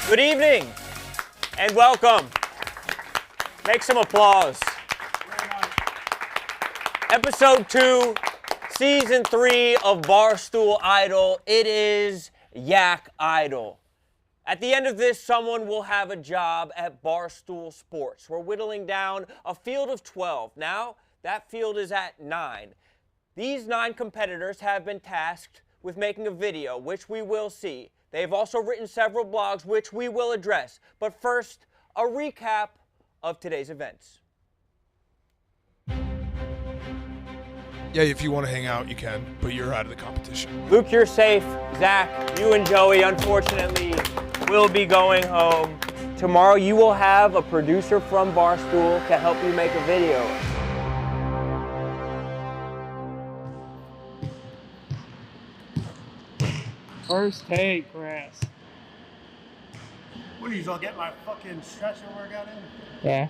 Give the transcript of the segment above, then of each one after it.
Good evening and welcome. Make some applause. Episode 2, Season 3 of Barstool Idol. It is Yak Idol. At the end of this, someone will have a job at Barstool Sports. We're whittling down a field of 12. Now, that field is at 9. These 9 competitors have been tasked with making a video, which we will see. They've also written several blogs, which we will address. But first, a recap of today's events. Yeah, if you want to hang out, you can, but you're out of the competition. Luke, you're safe. Zach, you and Joey, unfortunately, will be going home. Tomorrow, you will have a producer from Barstool to help you make a video. First take, grass. What are you gonna get my fucking stretcher workout in? Yeah.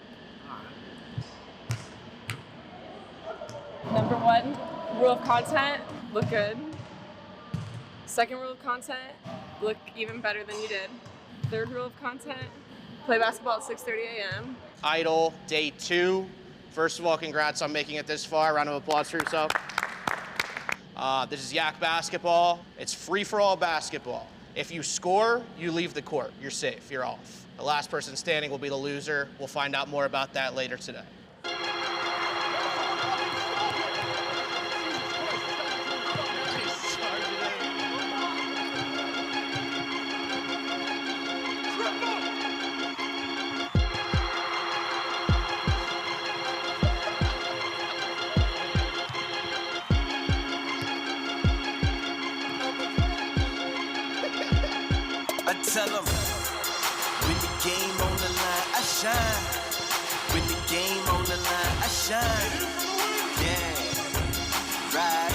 Number 1, rule of content, look good. Second rule of content, look even better than you did. Third rule of content, play basketball at 6:30 a.m. Idol, day 2. First of all, congrats on making it this far. Round of applause for yourself. This is Yak basketball. It's free-for-all basketball. If you score, you leave the court. You're safe. You're off. The last person standing will be the loser. We'll find out more about that later today. I tell them, when the game on the line, I shine. When the game on the line, I shine. Yeah, right.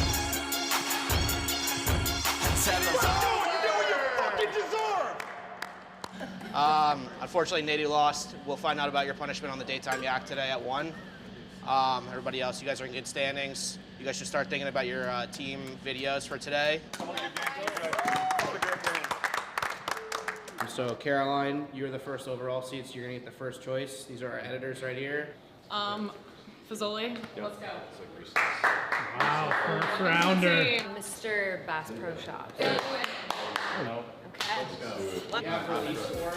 I tell them. Unfortunately, Nady lost. We'll find out about your punishment on the daytime Yak today at 1. Everybody else, you guys are in good standings. You guys should start thinking about your team videos for today. So Caroline, you're the first overall seed, so you're gonna get the first choice. These are our editors right here. Fazoli, let's go. Wow, first rounder. Mr. Bass Pro Shop. No. Okay. Yeah, for these 4.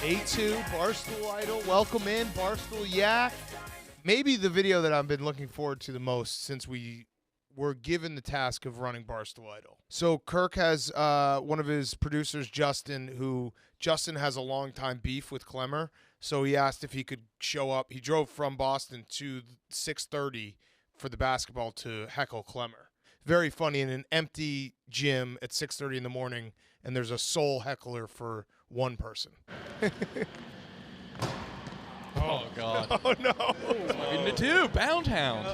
A2, Barstool Idol. Welcome in, Barstool Yak. Maybe the video that I've been looking forward to the most since we were given the task of running Barstool Idol. So Kirk has one of his producers, Justin has a long time beef with Clemmer. So he asked if he could show up. He drove from Boston to 6:30 for the basketball to heckle Clemmer. Very funny in an empty gym at 6:30 in the morning, and there's a sole heckler for one person. Oh, God. Oh, no. Me too. Bound Hound.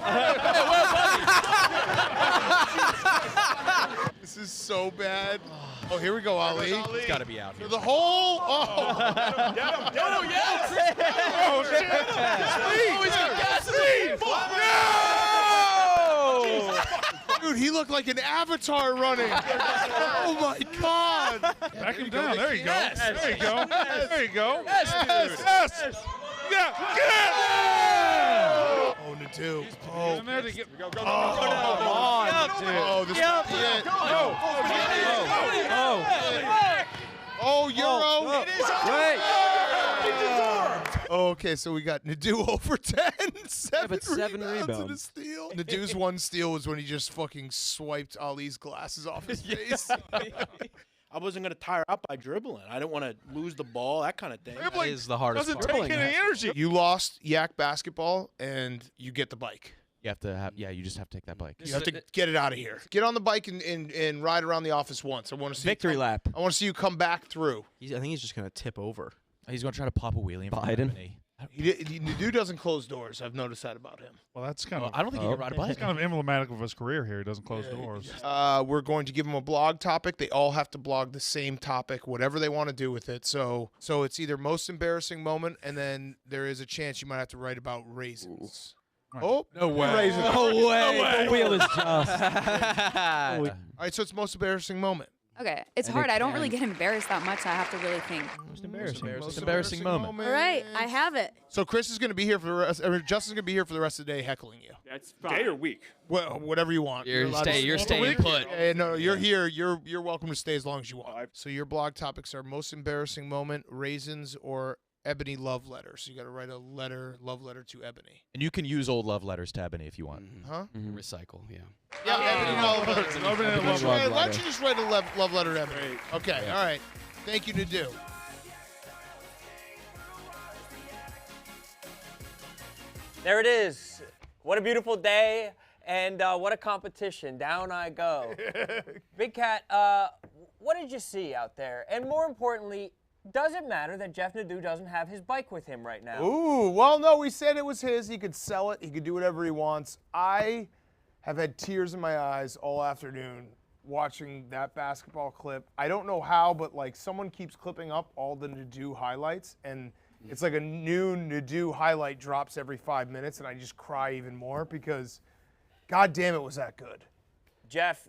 This is so bad. Oh, here we go, Ali. It's got to be out here. For the hole. Oh. Oh, yes. Oh, shit. Oh, he's got gasoline. No! Dude, he looked like an avatar running. Oh, my God. Back him down. There you go. Yes. There you go. There you go. Yes, dude. Yes. Yeah. Get it. Oh, Nadu. Oh. In there to get. Go. Come on, dude. Oh, this is it. Oh, Euro. Wait. Okay, so we got Nadu over 10. 7 rebounds and a rebounds. steal. Nadu's one steal was when he just fucking swiped Ali's glasses off his face. I wasn't going to tire out by dribbling. I didn't want to lose the ball, that kind of thing. That is the hardest Doesn't part. take any energy. You lost Yak basketball, and you get the bike. You have to have, you just have to take that bike. You have to get it out of here. Get on the bike and ride around the office once. I want to see Victory lap. I want to see you come back through. I think he's just going to tip over. He's going to try to pop a wheelie in front of him. Nadu doesn't close doors. I've noticed that about him. Well, that's kind of. I don't think he can ride a bike. It's kind of emblematic of his career here. He doesn't close doors. We're going to give them a blog topic. They all have to blog the same topic, whatever they want to do with it. So it's either most embarrassing moment, and then there is a chance you might have to write about raisins. Oh, no way. Raisins. No way. The wheel is just. All right, so it's most embarrassing moment. Okay, it's hard. I don't really get embarrassed that much. I have to really think. Most embarrassing. Most embarrassing moment. All right, I have it. So Chris is going to be here for the rest. Justin's going to be here for the rest of the day, heckling you. That's fine. Day or week? Well, whatever you want. You're allowed to you're stay. staying put. No, you're here. You're welcome to stay as long as you want. So your blog topics are most embarrassing moment, raisins, or Ebony love letter. So you got to write a love letter to Ebony. And you can use old love letters to Ebony if you want. Huh? Recycle, yeah. Yeah, Ebony love letter. Ebony love Why letter. don't you just write a love letter to Ebony? Okay, all right. Thank you, Nadu. There it is. What a beautiful day, and what a competition. Down I go. Big Cat, what did you see out there? And more importantly, does it matter that Jeff Nadeau doesn't have his bike with him right now? Ooh, well, no, we said it was his. He could sell it. He could do whatever he wants. I have had tears in my eyes all afternoon watching that basketball clip. I don't know how, but like someone keeps clipping up all the Nadeau highlights, and it's like a new Nadeau highlight drops every 5 minutes, and I just cry even more because, God damn, it was that good. Jeff,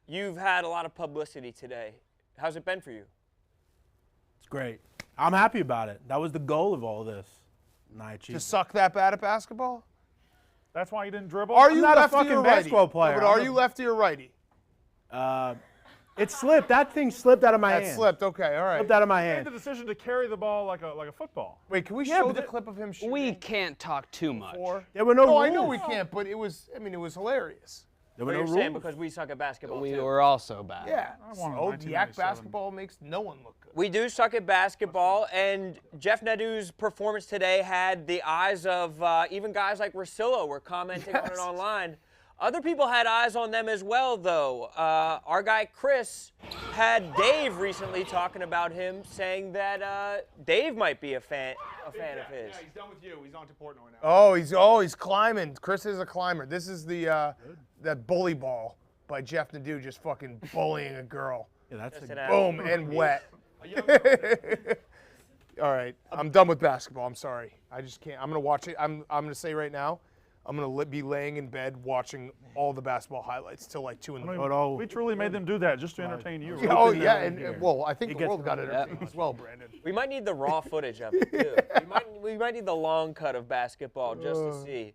you've had a lot of publicity today. How's it been for you? It's great. I'm happy about it. That was the goal of all this. And I achieved To it. suck that bad at basketball? That's why you didn't dribble? Are I'm you not a lefty fucking or righty? basketball player. No, but I'm are a- you lefty or righty? It slipped. That thing slipped out of my That hand. slipped. Okay, all right. Slipped out of my You made hand. the decision to carry the ball like a football. Wait, can we Yeah, show but the it- clip of him shooting? We can't talk too much. before? There were no No, rules. I know we can't, but it was. I mean, it was hilarious. There What were you're no saying rules. because we suck at basketball We too. were also bad. Yeah. I won in Old 1997. Yak basketball makes no one look good. We do suck at basketball, and Jeff Nadeau's performance today had the eyes of even guys like Rosillo were commenting on it online. Other people had eyes on them as well, though. Our guy Chris had Dave recently talking about him, saying that Dave might be a fan of his. he's done with you. He's on to Portnoy now. He's climbing. Chris is a climber. This is the that bully ball by Jeff Nadeau just fucking bullying a girl. Yeah, that's Just a, an Boom and wet. All right, I'm done with basketball. I'm sorry. I just can't. I'm gonna watch it. I'm gonna say right now, I'm gonna be laying in bed watching all the basketball highlights till like 2 in the morning. But all- We truly made them do that just to entertain you. right? Oh hoping yeah, that and here. well, I think It the gets world got around entertained as well, Brandon. We might need the raw footage of it, too. We might need the long cut of basketball just to see.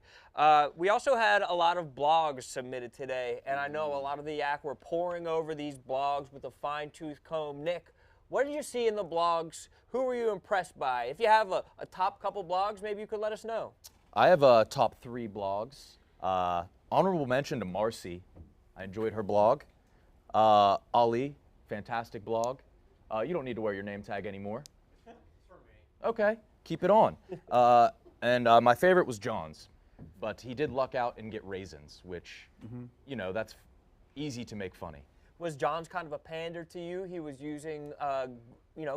We also had a lot of blogs submitted today, and I know a lot of the Yak were poring over these blogs with a fine-tooth comb. Nick, what did you see in the blogs? Who were you impressed by? If you have a top couple blogs, maybe you could let us know. I have top 3 blogs. Honorable mention to Marcy. I enjoyed her blog. Ali, fantastic blog. You don't need to wear your name tag anymore. Okay, keep it on. And my favorite was John's, but he did luck out and get raisins, which, you know, that's easy to make funny. Was John's kind of a pander to you? He was using,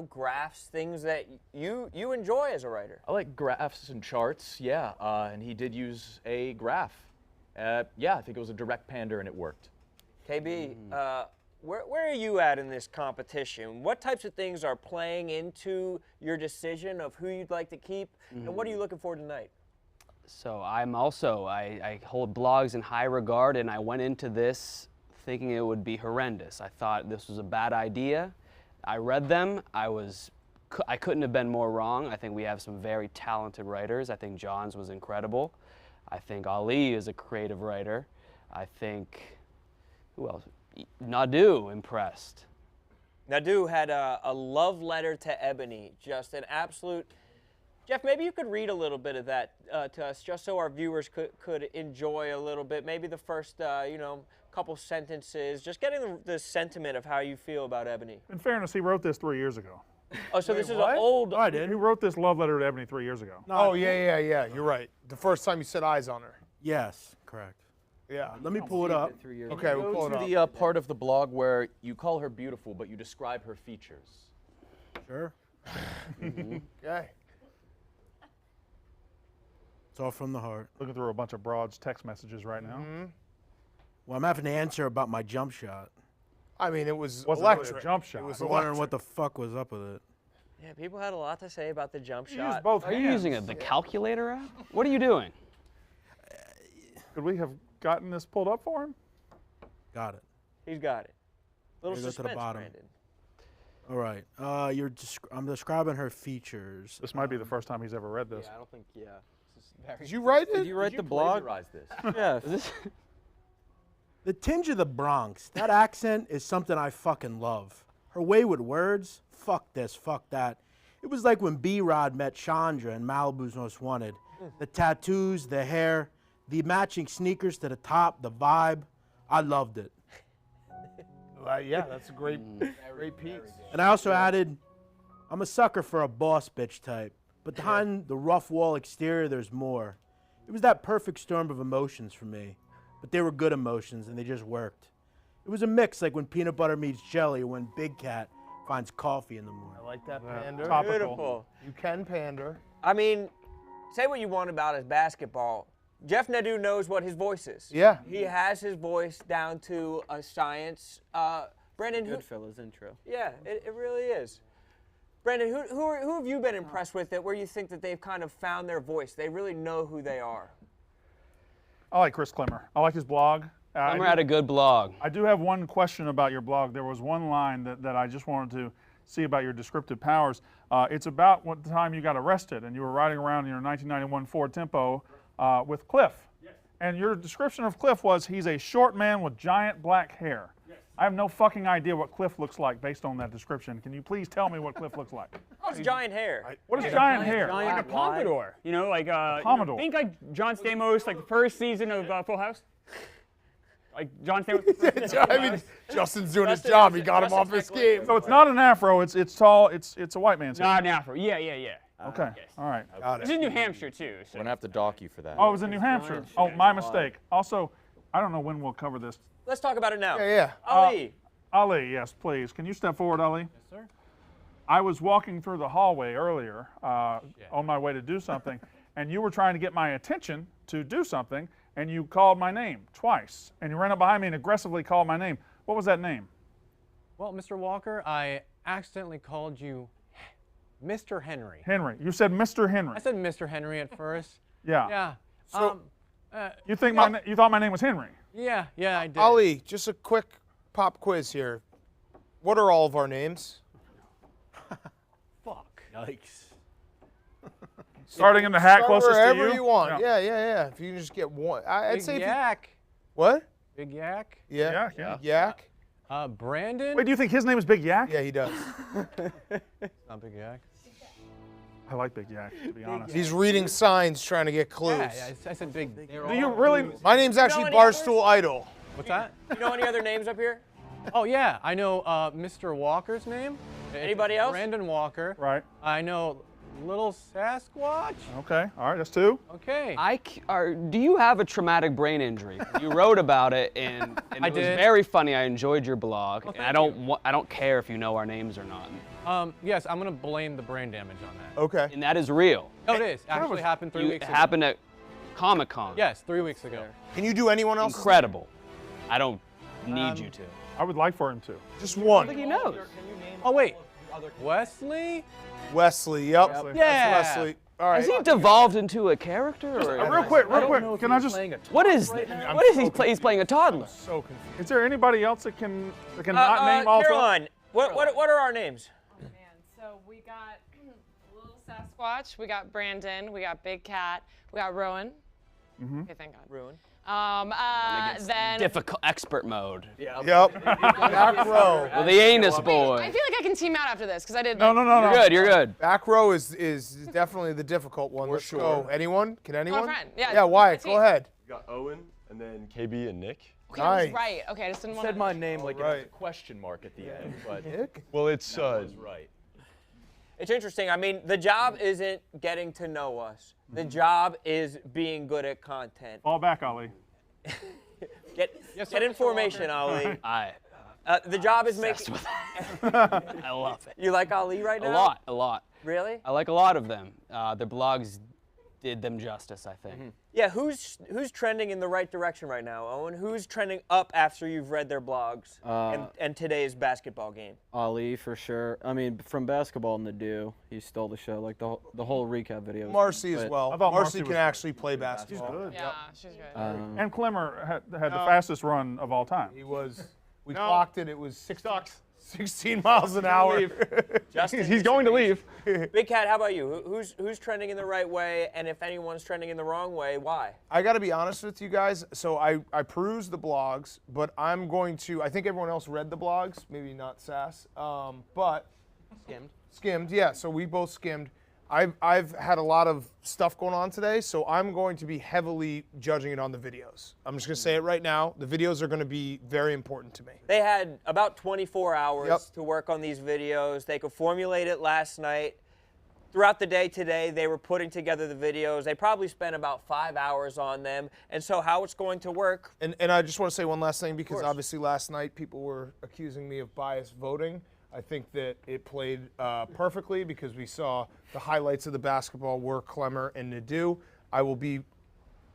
graphs, things that you enjoy as a writer. I like graphs and charts, yeah, and he did use a graph. Yeah, I think it was a direct pander and it worked. KB, where are you at in this competition? What types of things are playing into your decision of who you'd like to keep, and what are you looking for tonight? So I'm also, I hold blogs in high regard, and I went into this thinking it would be horrendous. I thought this was a bad idea. I read them. I couldn't have been more wrong. I think we have some very talented writers. I think John's was incredible. I think Ali is a creative writer. I think, who else? Nadeau impressed. Nadeau had a love letter to Ebony, just an absolute. Jeff, maybe you could read a little bit of that to us, just so our viewers could enjoy a little bit. Maybe the first, couple sentences, just getting the sentiment of how you feel about Ebony. In fairness, he wrote this 3 years ago. Oh, so this is what? an old. No, I didn't. He wrote this love letter to Ebony 3 years ago. Oh yeah. You're right. The first time you set eyes on her. Yes, correct. Yeah. Let me pull it up. Okay, we'll pull it Go up. to the part of the blog where you call her beautiful, but you describe her features. Sure. Okay. It's all from the heart. Looking through a bunch of broads text messages right now. Well, I'm having to answer about my jump shot. I mean, it was Wasn't really a electric. jump shot. It was I'm wondering electric. what the fuck was up with it. Yeah, people had a lot to say about the jump He used shot. both Are hands. you using the calculator app? What are you doing? Could we have gotten this pulled up for him? Got it. He's got it. Little Here we go to the suspense, bottom. Brandon. All right. I'm describing her features. This might be the first time he's ever read this. I don't think. Did you write it? Did you write the blog? This? Yeah. The tinge of the Bronx. That accent is something I fucking love. Her way with words. Fuck this. Fuck that. It was like when B-Rod met Chandra in Malibu's Most Wanted. The tattoos, the hair, the matching sneakers to the top, the vibe. I loved it. Yeah, that's a great piece. And I also added, I'm a sucker for a boss bitch type, but behind the rough wall exterior, there's more. It was that perfect storm of emotions for me, but they were good emotions and they just worked. It was a mix like when peanut butter meets jelly or when Big Cat finds coffee in the morning. I like that pander. Topical. Beautiful. You can pander. I mean, say what you want about his basketball. Jeff Nadeau knows what his voice is. Yeah. He has his voice down to a science. Brandon, Goodfellas intro. Yeah, it really is. Brandon, who have you been impressed with that where you think that they've kind of found their voice? They really know who they are. I like Chris Klimmer. I like his blog. Klimmer had a good blog. I do have one question about your blog. There was one line that I just wanted to see about your descriptive powers. It's about what time you got arrested and you were riding around in your 1991 Ford Tempo with Cliff. Yes. And your description of Cliff was he's a short man with giant black hair. Yes. I have no fucking idea what Cliff looks like based on that description. Can you please tell me what Cliff looks like? Oh, it's giant hair. What is giant hair? Like a pompadour. You know, like pompadour. Think like John Stamos, like the first season of Full House. Like John Stamos. I mean, Justin's doing his job. He got him off his game. So it's not an afro. It's tall. It's a white man's hair. Not an afro. Yeah. Okay. All right. Got It's in New Hampshire too. So. We're gonna have to dock you for that. Oh, it was in New Hampshire. Oh, my mistake. Also, I don't know when we'll cover this. Let's talk about it now. Yeah. Ali. Ali, yes, please. Can you step forward, Ali? Yes, sir. I was walking through the hallway earlier on my way to do something, and you were trying to get my attention to do something, and you called my name twice. And you ran up behind me and aggressively called my name. What was that name? Well, Mr. Walker, I accidentally called you Mr. Henry. Henry. You said Mr. Henry. I said Mr. Henry at first. Yeah. Yeah. So, you think you thought my name was Henry? Yeah, I did. Ali, just a quick pop quiz here. What are all of our names? Fuck. Yikes. Starting in the hat Start closest to wherever you? you want. Yeah. If you can just get one. I'd Big say if you, Yak. what? Big Yak. Yeah. Yak, Yak. Brandon. Wait, do you think his name is Big Yak? Yeah, he does. Not Big Yak. I like Big Yak, to be honest. He's reading signs trying to get clues. Yeah, I said big. Do you really? My name's actually any Barstool Idol. What's that? You know any other names up here? Oh yeah, I know Mr. Walker's name. Anybody else? Brandon Walker. Right. I know Little Sasquatch. Okay. All right. That's two. Okay. Do you have a traumatic brain injury? You wrote about it, and I it was did. very funny. I enjoyed your blog, Well, and I don't care if you know our names or not. Yes, I'm gonna blame the brain damage on that. Okay. And that is real. No, it is. Actually happened 3 It weeks ago. happened at Comic-Con. Yes, 3 weeks ago. Can you do anyone else? Incredible. I don't need you to. I would like for him to. Just I one. think he knows. Oh wait, Wesley? Wesley. Yep. Wesley. Yeah. That's Wesley. All right. Has he devolved into a character? Or Real quick. Can I just? What is this? What is he playing? He's playing a toddler. So confused. Is there anybody else that can not name all three? Caroline, what are our names? Oh man, so we got Little Sasquatch, we got Brandon, we got Big Cat, we got Rowan. Okay, thank God. Rowan. Then Difficult expert mode. Yep. Back row. Well, the anus boy. I feel like I can team out after this because I did. No. You're good. You're good. Back row is definitely the difficult one. Let's go. Anyone? Can anyone? friend. Yeah, Yeah. Wyatt, my go team. ahead. We got Owen, and then KB and Nick. Okay, I was Nice. right. Okay, I just didn't want Said my name like Right. it's a question mark at the end, but Nick? Well, it's was right. It's interesting. I mean, the job isn't getting to know us. The job is being good at content. Fall back, Ali. Get information, Ali. The job is making. I love it. You like Ali right now? A lot. Really? I like a lot of them. Their blogs did them justice, I think. Yeah. Who's trending in the right direction right now, Owen? Who's trending up after you've read their blogs and today's basketball game? Ali for sure. I mean, from Basketball in the Dew, he stole the show. Like the whole recap video. Marcy as well. I thought Marcy Marcy can was actually play basketball. She's good. Yeah, she's good. And Klimmer had the fastest run of all time. He was We No. clocked it. It was Sucks. 16 miles an hour. Justin, He's going to leave. Big Cat, how about you? Who's trending in the right way, and if anyone's trending in the wrong way, why? I got to be honest with you guys. So I perused the blogs, but I'm going to. I think everyone else read the blogs, maybe not Sass, but skimmed. Yeah. So we both skimmed. I've had a lot of stuff going on today, so I'm going to be heavily judging it on the videos. I'm just going to say it right now. The videos are going to be very important to me. They had about 24 hours Yep. to work on these videos. They could formulate it last night. Throughout the day today, they were putting together the videos. They probably spent about 5 hours on them. And so how it's going to work. And I just want to say one last thing, because obviously last night people were accusing me of biased voting. I think that it played perfectly because we saw the highlights of the basketball were Clemmer and Nadeau. I will be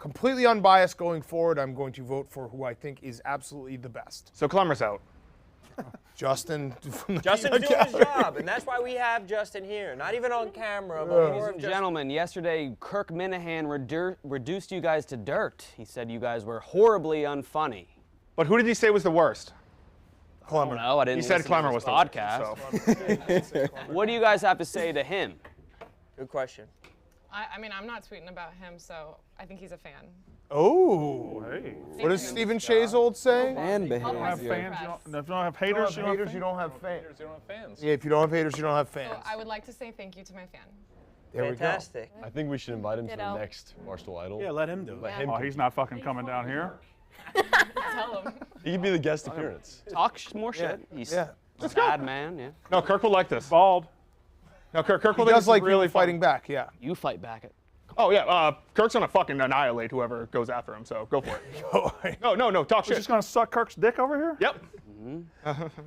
completely unbiased going forward. I'm going to vote for who I think is absolutely the best. So Clemmer's out. Justin. From the Justin's doing his gallery. job, and that's why we have Justin here. Not even on camera, but Ladies more and of just gentlemen, yesterday Kirk Minahan reduced you guys to dirt. He said you guys were horribly unfunny. But who did he say was the worst? Clemmer. No, I didn't. He said listen Clemmer to was his the worst, podcast. What do you guys have to say to him? Good question. I mean, I'm not tweeting about him, so I think he's a fan. Oh. Hey. What does Stephen Shazold say? Fan You don't have behavior. fans. If you don't have If you don't haters, have haters, you don't have fans. You don't have fans. Yeah, if you don't have haters, you don't have So fans. I would like to say thank you to my fan. There we go. Fantastic. I think we should invite him to the Ditto. next Barstool Idol. Yeah, let him do it. Let him. Oh, he's not fucking coming down here. Tell him. He could be the guest appearance. Talk more shit. He's Yeah. a bad man, yeah. No, Kirk will like this. Bald. No, Kirk will He think this does is like really fighting fun. back, yeah. You fight back it. Oh yeah, Kirk's gonna fucking annihilate whoever goes after him. So go for it. No, talk shit. We're just gonna suck Kirk's dick over here. Yep.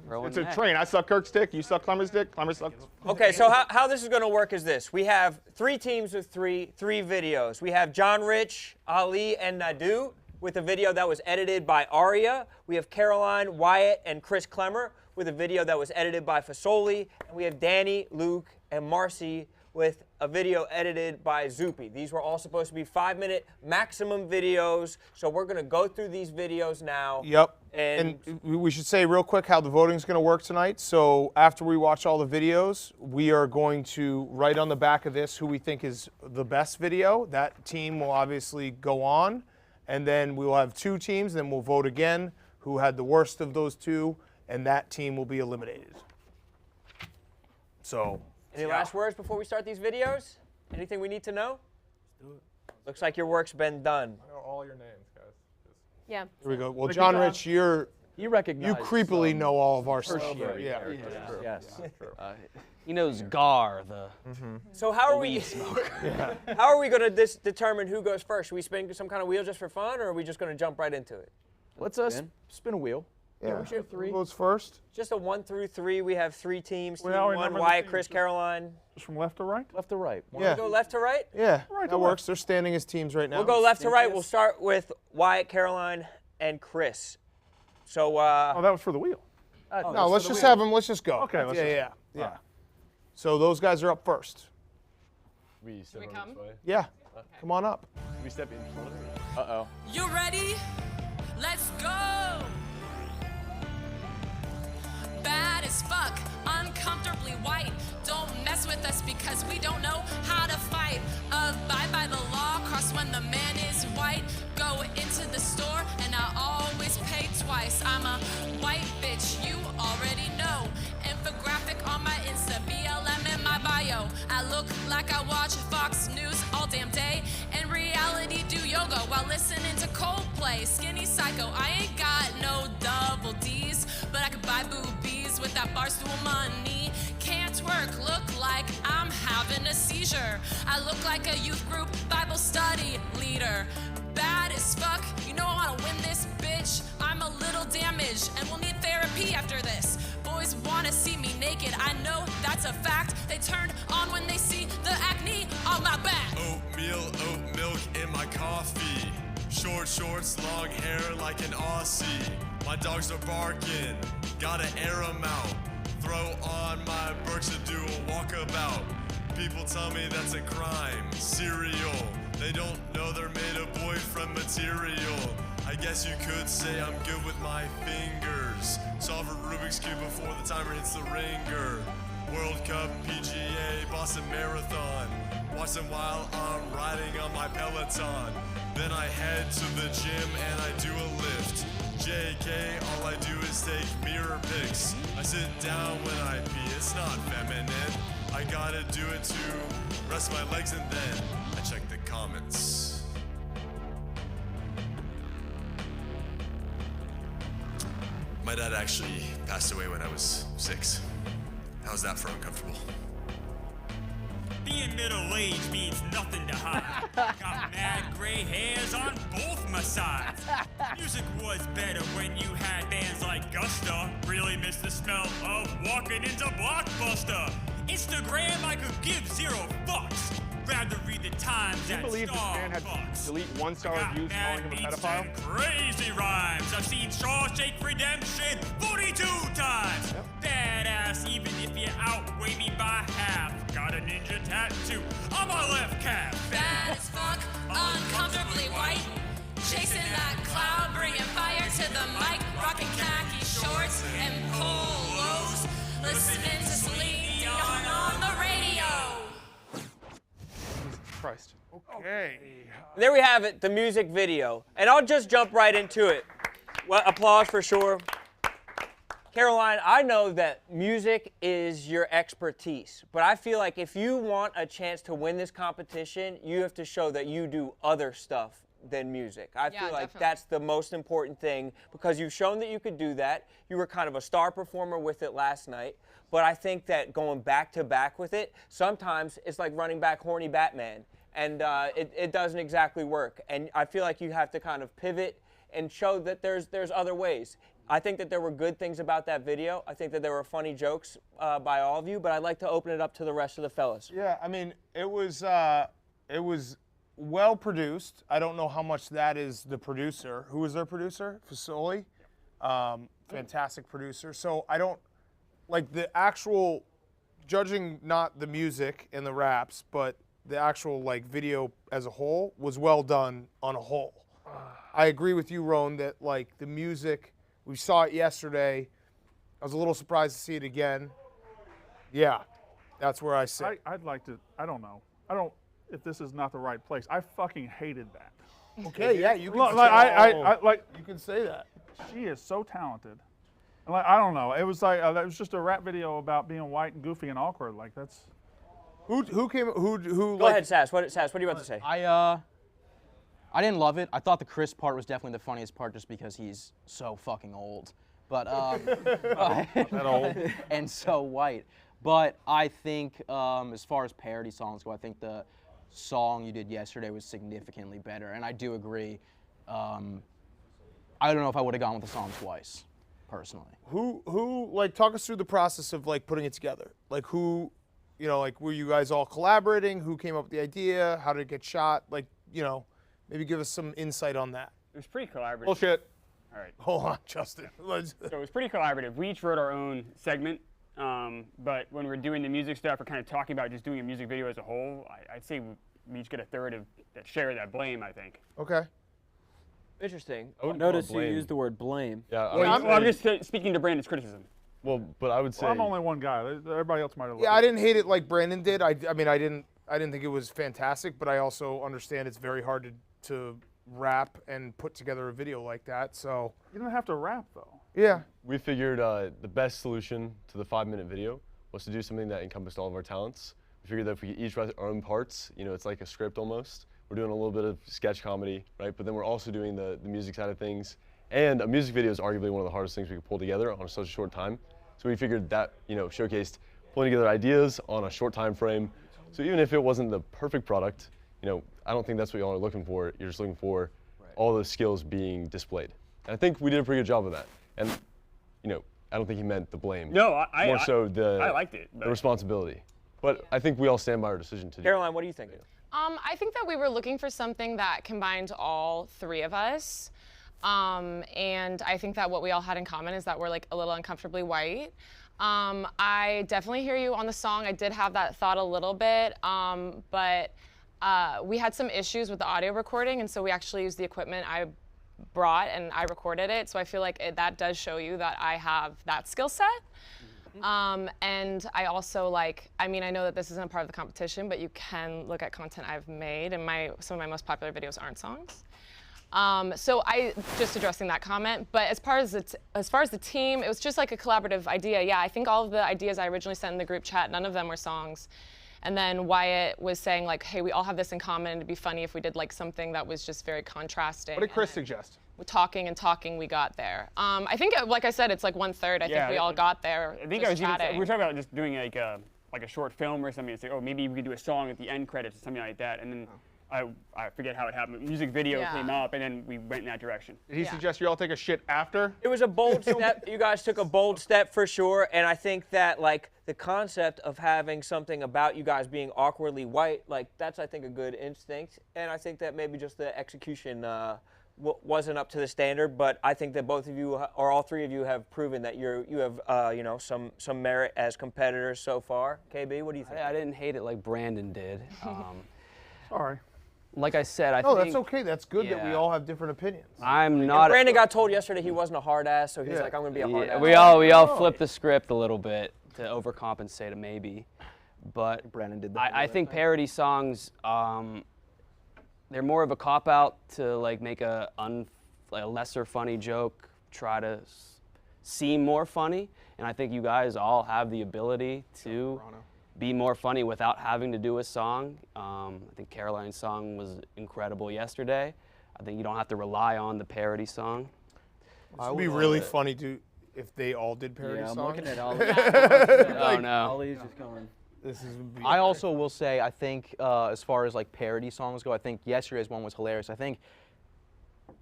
It's a train. I suck Kirk's dick. You suck Clemmer's dick. Clemmer sucks. Okay, so how this is going to work is this. We have 3 teams with three videos. We have John Rich, Ali, and Nadeau with a video that was edited by Aria. We have Caroline, Wyatt, and Chris Clemmer with a video that was edited by Fasoli. And we have Danny, Luke, and Marcy with a video edited by Zupi. These were all supposed to be 5-minute maximum videos. So we're going to go through these videos now. Yep. And we should say real quick how the voting is going to work tonight. So after we watch all the videos, we are going to write on the back of this who we think is the best video. That team will obviously go on. And then we will have 2 teams. Then we'll vote again who had the worst of those 2. And that team will be eliminated. So. Any last words before we start these videos? Anything we need to know? Looks like your work's been done. I know all your names, guys. Yeah. Here we go. Well, John Rich, you recognized creepily some know all of our stuff. tertiary Yeah. characters. Yes. He knows Gar, the So how are weed we? smoker. How are we going to determine who goes first? Should we spin some kind of wheel just for fun, or are we just going to jump right into it? Let's spin a wheel. Yeah. Who Who goes first? Just a 1 through 3. We have 3 teams. We Team all 1, remember the Wyatt, teams. Chris, Caroline. Just from left to right. Left to right. Yeah. Go left to right. Yeah, Right to that left. works. They're standing as teams right now. We'll go left to right. We'll start with Wyatt, Caroline, and Chris. So. Oh, that was for the wheel. No, let's just have them. Let's just go. Okay, let's yeah. just- So those guys are up first. We step we over come? this way. Yeah. Come on up. We step in front of me. Uh-oh. You ready? Let's go! Bad as fuck, uncomfortably white. Don't mess with us because we don't know how to fight. Abide by the law, cross when the man is white. Go into the store and I always pay twice. I'm a white bitch, you already know. Infographic on my Insta, BLM in my bio. I look like I watch Fox News all damn day. In reality, do yoga while listening to Coldplay. Skinny psycho, I ain't got no double D's, but I could buy boobies with that Barstool money. Can't work, look like I'm having a seizure. I look like a youth group Bible study leader. Bad as fuck, you know I wanna win this, bitch. I'm a little damaged and we'll need therapy after this. Boys wanna see me naked, I know that's a fact. They turn on when they see the acne on my back. Oatmeal, oat milk in my coffee. Short shorts, long hair like an Aussie. My dogs are barking, gotta air 'em out. Throw on my Birks to do a walkabout. People tell me that's a crime, cereal. They don't know they're made of boyfriend material. I guess you could say I'm good with my fingers. Solve a Rubik's Cube before the timer hits the ringer. World Cup, PGA, Boston Marathon. Watch them while I'm riding on my Peloton. Then I head to the gym and I do a lift. JK, all I do is take mirror pics. I sit down when I pee, it's not feminine. I gotta do it to rest my legs and then I check the comments. My dad actually passed away when I was 6. How's that for uncomfortable? Being middle-aged means nothing to hide. Got mad gray hairs on both my sides. Music was better when you had bands like Gusta. Really miss the smell of walking into Blockbuster. Instagram, I could give 0 fucks. Rather read the Times Can at you believe this man had to Starbucks. delete 1-star reviews calling him a pedophile? And crazy rhymes. I've seen Shawshank Redemption 42 times. Badass, even if you outweigh me by half. Got a ninja tattoo on my left calf. Bad as fuck, uncomfortably white. Chasing that cloud, bringing fire to the mic. Rocking khaki shorts and polos. Listening to Celine Dion on the radio. Christ. Okay. There we have it, the music video. And I'll just jump right into it. Well, applause for sure. Caroline, I know that music is your expertise, but I feel like if you want a chance to win this competition, you have to show that you do other stuff than music. I feel like that's the most important thing because you've shown that you could do that. You were kind of a star performer with it last night, but I think that going back to back with it, sometimes it's like running back horny Batman, and it doesn't exactly work. And I feel like you have to kind of pivot and show that there's other ways. I think that there were good things about that video. I think that there were funny jokes by all of you, but I'd like to open it up to the rest of the fellas. Yeah, I mean, it was well produced. I don't know how much that is the producer. Who was their producer? Fasoli. Fantastic producer. So I don't like the actual judging, not the music and the raps, but the actual like video as a whole was well done on a whole. I agree with you, Roan, that like the music, we saw it yesterday. I was a little surprised to see it again. Yeah, that's where I sit. I'd like to, I don't know. I don't, if this is not the right place. I fucking hated that. Okay, yeah, you can Look, say like, you can say that. She is so talented. And like, I don't know. It was like, that was just a rap video about being white and goofy and awkward. Like that's. Who Go ahead, Sass. What are you about to say? I didn't love it. I thought the Chris part was definitely the funniest part just because he's so fucking old. But That old. and so white. But I think as far as parody songs go, I think the song you did yesterday was significantly better. And I do agree. I don't know if I would have gone with the song twice, personally. Who like talk us through the process of like putting it together? Like who, you know, like were you guys all collaborating? Who came up with the idea? How did it get shot? Like, you know, maybe give us some insight on that. It was pretty collaborative. Bullshit. All right. Hold on, Justin. So it was pretty collaborative. We each wrote our own segment, but when we're doing the music stuff, we're kind of talking about just doing a music video as a whole. I'd say we each get a third of that share that blame, I think. Okay. Interesting. Notice you used the word blame. Yeah, I'm just speaking to Brandon's criticism. Well, but I would say. Well, I'm only one guy. Everybody else might have. Yeah, I didn't hate it like Brandon did. I mean, I didn't think it was fantastic, but I also understand it's very hard to rap and put together a video like that. So you don't have to rap though. Yeah. We figured the best solution to the 5-minute video was to do something that encompassed all of our talents. We figured that if we each write our own parts, you know, it's like a script almost. We're doing a little bit of sketch comedy, right? But then we're also doing the music side of things. And a music video is arguably one of the hardest things we could pull together on such a short time. So we figured that, you know, showcased pulling together ideas on a short time frame. So even if it wasn't the perfect product, you know, I don't think that's what y'all are looking for. You're just looking for all those skills being displayed. And I think we did a pretty good job of that. And, you know, I don't think he meant the blame. No, more so the I liked it. the responsibility. But I think we all stand by our decision to do. Caroline, what do you think? I think that we were looking for something that combined all three of us. And I think that what we all had in common is that we're like a little uncomfortably white. I definitely hear you on the song. I did have that thought a little bit, but we had some issues with the audio recording, and so we actually used the equipment I brought, and I recorded it. So I feel like that does show you that I have that skill set. And I also I know that this isn't a part of the competition, but you can look at content I've made, and some of my most popular videos aren't songs. So I just addressing that comment. But as far as the team, it was just like a collaborative idea. Yeah, I think all of the ideas I originally sent in the group chat, none of them were songs. And then Wyatt was saying like, hey, we all have this in common. It'd be funny if we did like something that was just very contrasting. What did Chris suggest? Talking and talking, we got there. I think, like I said, it's like 1/3. I think we all got there. I think we were talking about just doing like a short film or something. It's like, oh, maybe we could do a song at the end credits or something like that. And then I forget how it happened. Music video came up, and then we went in that direction. Did he suggest you all take a shit after? It was a bold step. You guys took a bold step for sure, and I think that like the concept of having something about you guys being awkwardly white, like that's I think a good instinct, and I think that maybe just the execution wasn't up to the standard. But I think that both of you or all three of you have proven that you have some merit as competitors so far. KB, what do you think? I didn't hate it like Brandon did. Sorry. Like I said, I think. think. No, that's okay. That's good that we all have different opinions. I'm not. Brandon got told yesterday he wasn't a hard ass, so he's like, I'm gonna be a hard ass. We all flipped the script a little bit to overcompensate it maybe, but Brandon did that. I think parody songs, they're more of a cop out to like make a lesser funny joke, try to seem more funny, and I think you guys all have the ability to be more funny without having to do a song. I think Caroline's song was incredible yesterday. I think you don't have to rely on the parody song. It would be really funny if they all did parody songs. I'm looking at all. Oh no. Ollie's just going. I also will say, I think as far as like parody songs go, I think yesterday's one was hilarious. I think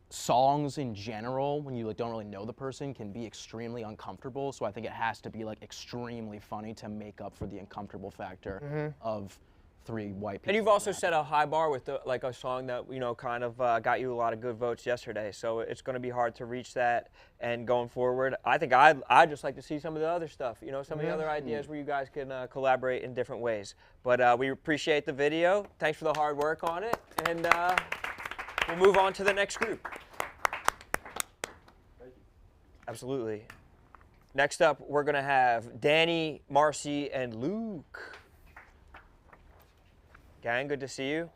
songs in general, when you like don't really know the person, can be extremely uncomfortable. So I think it has to be like extremely funny to make up for the uncomfortable factor of three white people. And you've also set a high bar with like a song that kind of got you a lot of good votes yesterday. So it's going to be hard to reach that. And going forward, I think I'd just like to see some of the other stuff. Some of the other ideas where you guys can collaborate in different ways. But we appreciate the video. Thanks for the hard work on it. And we'll move on to the next group. Absolutely. Next up, we're going to have Danny, Marcy, and Luke. Gang, good to see you.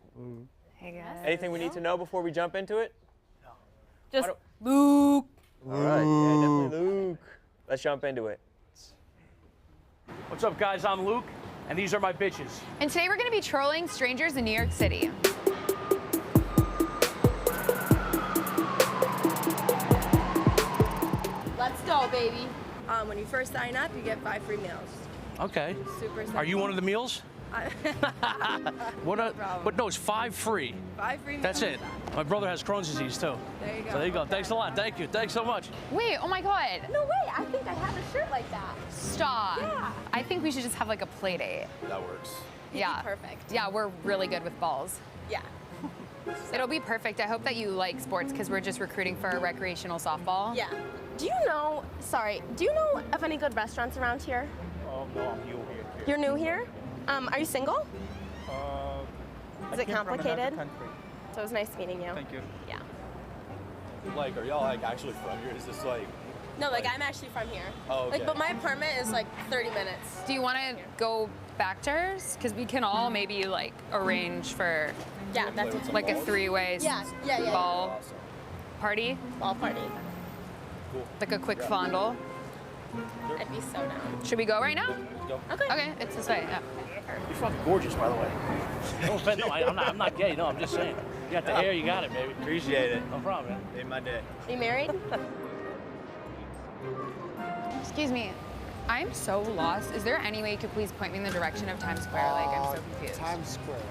Hey, guys. Anything we need to know before we jump into it? No. Just Luke. All right, yeah, definitely Luke. Let's jump into it. What's up, guys? I'm Luke, and these are my bitches. And today we're going to be trolling strangers in New York City. Let's go, baby. When you first sign up, you get 5 free meals. Okay. Super simple. Are you one of the meals? But no, it's 5 free. 5 free meals. That's it. My brother has Crohn's disease too. There you go. So there you go. Thanks a lot. Thank you. Thanks so much. Wait, oh my God. No way, I think I have a shirt like that. Stop. Yeah. I think we should just have like a play date. That works. Yeah. Perfect. Yeah, we're really good with balls. Yeah. It'll be perfect. I hope that you like sports because we're just recruiting for a recreational softball. Yeah. Do you know of any good restaurants around here? Oh, no, I'm new here. You're new here? Are you single? Is it complicated? So it was nice meeting you. Thank you. Yeah. Like, are y'all like actually from here? Is this like? No, like I'm actually from here. Oh, okay. Like, but my apartment is like 30 minutes. Do you want to go back to hers? Because we can all maybe like arrange for like a 3-way ball party. Ball party. Cool. Like a quick fondle. I'd be so down. Should we go right now? Go. Okay, it's this way. Yeah. You're fucking gorgeous, by the way. No offense, no, I'm not gay. No, I'm just saying. You got the hair, you got it, baby. Appreciate it. No problem, man. Made my day. Are you married? Excuse me. I'm so lost. Is there any way you could please point me in the direction of Times Square? Like, I'm so confused. Times Square.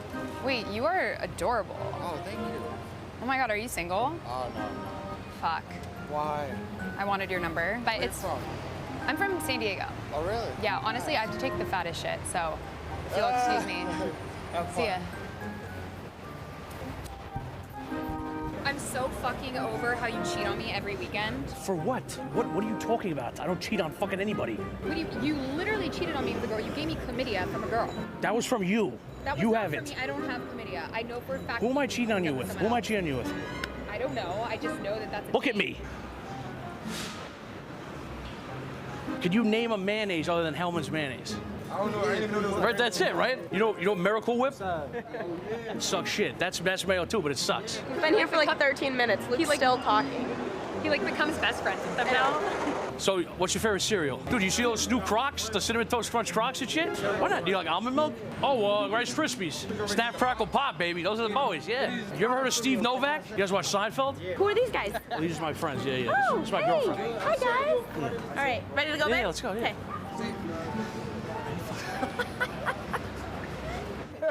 Wait, you are adorable. Oh, thank you. Oh my God, are you single? Oh, no. Fuck. Why? I wanted your number, but Where it's. you from? I'm from San Diego. Oh, really? Yeah, honestly, I have to take the fattest shit, so if you'll excuse me. See ya. I'm so fucking over how you cheat on me every weekend. For what? What are you talking about? I don't cheat on fucking anybody. What do you literally cheated on me with a girl. You gave me chlamydia from a girl. That was from you. That was You not have from it. me. I don't have chlamydia. I know for a fact. Who am I cheating on you with? someone Who am I else. cheating on you with? I I don't know. I just know that that's. Look at me. Could you name a mayonnaise other than Hellman's mayonnaise? I don't know. I didn't even know there was Right, that's it, right? You know Miracle Whip? It sucks shit. That's mayo too, but it sucks. We've been here for like 13 minutes. Luke's still talking. He like becomes best friends with them now. So, what's your favorite cereal? Dude, you see those new Crocs? The Cinnamon Toast Crunch Crocs and shit? Why not? Do you like almond milk? Oh, Rice Krispies. Snap, Crackle, Pop, baby. Those are the boys, yeah. You ever heard of Steve Novak? You guys watch Seinfeld? Who are these guys? Well, these are my friends, yeah. Oh, This is my hey. girlfriend. Hi, guys. All right, ready to go, Yeah, babe? let's go, yeah. Okay.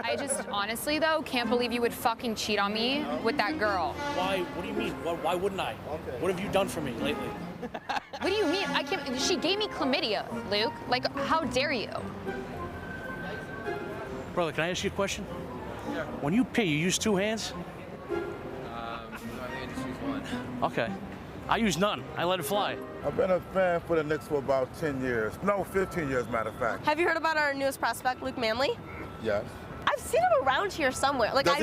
I just honestly though can't believe you would fucking cheat on me with that girl. Why? What do you mean? Why wouldn't I? What have you done for me lately? What do you mean? I can't. She gave me chlamydia, Luke. Like, how dare you? Brother, can I ask you a question? Yeah. When you pee, you use 2 hands? I think I just use one. Okay. I use none. I let it fly. I've been a fan for the Knicks for about 10 years. No, 15 years, matter of fact. Have you heard about our newest prospect, Luke Manley? Yes. I've seen him around here somewhere. Like, Does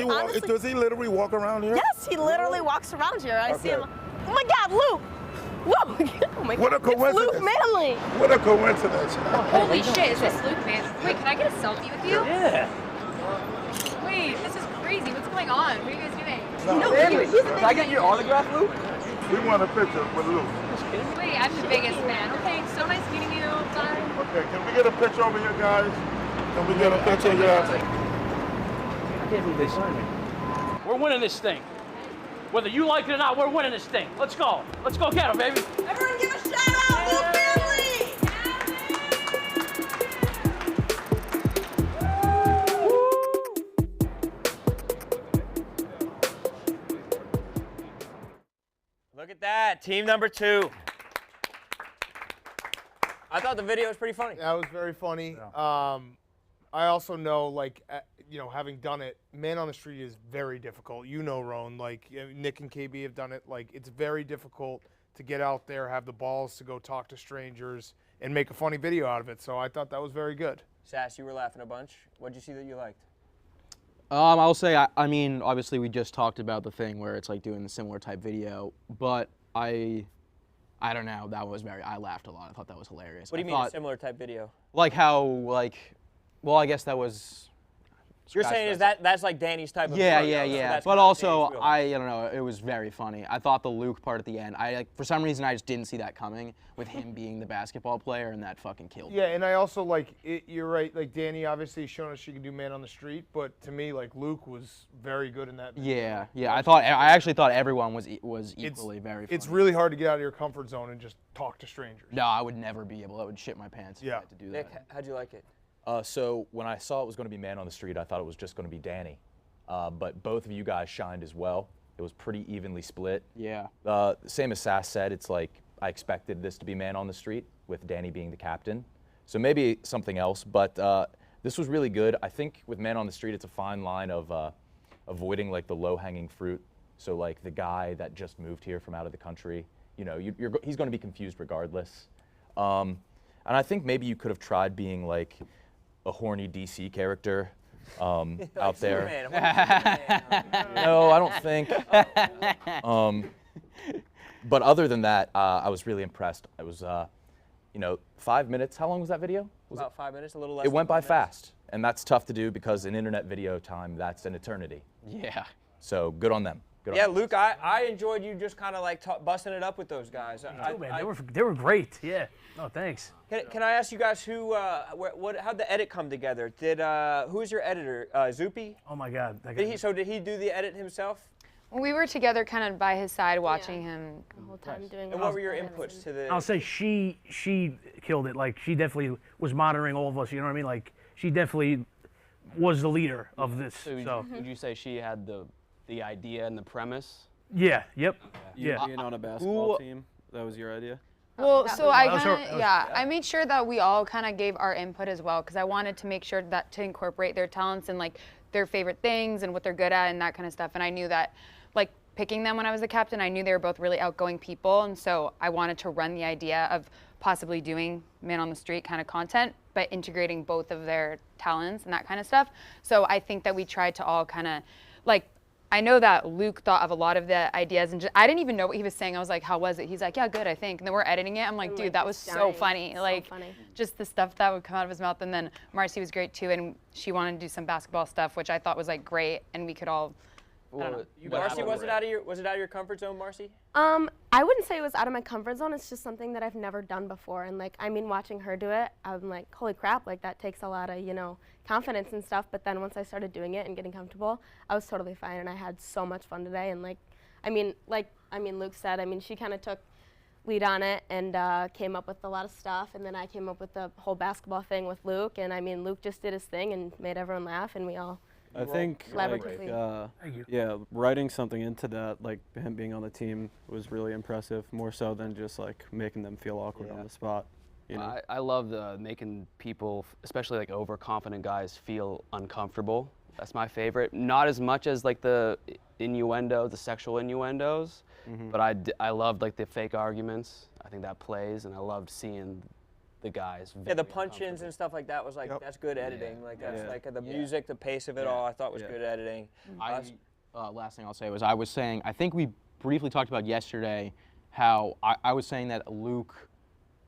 he literally walk around here? Yes, he literally walks around here. I see Okay. him. Oh my God, Luke! Whoa! Oh my What God. a coincidence. It's Luke Manley. What a coincidence. Holy shit, is this Luke Manley? Wait, can I get a selfie with you? Yeah. Wait, this is crazy. What's going on? What are you guys doing? No, Can I get your autograph, Luke? We want a picture with Luke. Wait, I'm the biggest fan. Okay, so nice meeting you. Bye. Okay, can we get a picture over here, guys? Can we get a picture here? I can't believe they signed me. We're winning this thing. Whether you like it or not, we're winning this thing. Let's go. Let's go get him, baby. Everyone give a shout out, Luke Manley! Look at that, team number 2. I thought the video was pretty funny. That was very funny. I also know, like, having done it, man on the street is very difficult. You know, Roan, like, Nick and KB have done it. Like, it's very difficult to get out there, have the balls to go talk to strangers, and make a funny video out of it. So I thought that was very good. Sass, you were laughing a bunch. What'd you see that you liked? I'll say, I mean, obviously we just talked about the thing where it's like doing the similar type video, but I don't know, I laughed a lot. I thought that was hilarious. What do you mean a similar type video? Like how, well, I guess that was. You're saying is that's like Danny's type of Yeah, video, yeah. so But also, I don't know, it was very funny. I thought the Luke part at the end, for some reason, I just didn't see that coming with him being the basketball player, and that fucking killed me. Yeah, and I also, you're right, like, Danny obviously shown us she can do man on the street, but to me, like, Luke was very good in that video. Yeah. I actually thought everyone was equally very funny. It's really hard to get out of your comfort zone and just talk to strangers. No, I would never be able. I would shit my pants if I had to do that. Nick, how'd you like it? So when I saw it was going to be man on the street, I thought it was just going to be Danny. But both of you guys shined as well. It was pretty evenly split. Yeah. Same as Sass said, it's like I expected this to be man on the street with Danny being the captain. So maybe something else, but this was really good. I think with man on the street, it's a fine line of avoiding like the low-hanging fruit. So like the guy that just moved here from out of the country, he's going to be confused regardless. And I think maybe you could have tried being like a horny DC character out there. No, I don't think. But other than that, I was really impressed. It was, 5 minutes. How long was that video? About 5 minutes, a little less. It went by fast, and that's tough to do because in internet video time, that's an eternity. Yeah. So good on them. Good Yeah, on them. Luke, I enjoyed you just kind of like busting it up with those guys. They were great. Yeah. No, thanks. Can I ask you guys how'd the edit come together? Who's your editor? Zoopy? Oh my God. Did he do the edit himself? We were together kind of by his side watching him the whole time doing. And what were your inputs to the? I'll say she killed it. Like she definitely was monitoring all of us. You know what I mean? Like she definitely was the leader of this. So would you say she had the idea and the premise? Yeah. Yep. You being on a basketball team, that was your idea? Well, so I was her- kind that of, was- yeah, I made sure that we all kind of gave our input as well, because I wanted to make sure that to incorporate their talents and like their favorite things and what they're good at and that kind of stuff. And I knew that, like picking them when I was the captain, I knew they were both really outgoing people, and so I wanted to run the idea of possibly doing man on the street kind of content, but integrating both of their talents and that kind of stuff. So I think that we tried to all kind of like, I know that Luke thought of a lot of the ideas, and I didn't even know what he was saying. I was like, how was it? He's like, yeah, good, I think. And then we're editing it. I'm like, dude, that was so funny. Like, just the stuff that would come out of his mouth. And then Marcy was great too, and she wanted to do some basketball stuff, which I thought was like great, and we could all. Marcy, was it out of your comfort zone, Marcy? I wouldn't say it was out of my comfort zone. It's just something that I've never done before. And like, I mean, watching her do it, I'm like, holy crap, like that takes a lot of, you know, confidence and stuff. But then once I started doing it and getting comfortable, I was totally fine. And I had so much fun today. And like, Luke said, I mean, she kind of took lead on it and came up with a lot of stuff. And then I came up with the whole basketball thing with Luke. And I mean, Luke just did his thing and made everyone laugh, and we all I think, like, yeah, writing something into that, like him being on the team, was really impressive. More so than just like making them feel awkward on the spot. You know? I love making people, especially like overconfident guys, feel uncomfortable. That's my favorite. Not as much as like the innuendo, the sexual innuendos, but I loved like the fake arguments. I think that plays, and I loved seeing the guys. Yeah, the punch-ins and stuff like that was like, that's good editing. Like that's like the music, the pace of it all, I thought was good editing. Last thing I'll say was I was saying, I think we briefly talked about yesterday how I was saying that Luke,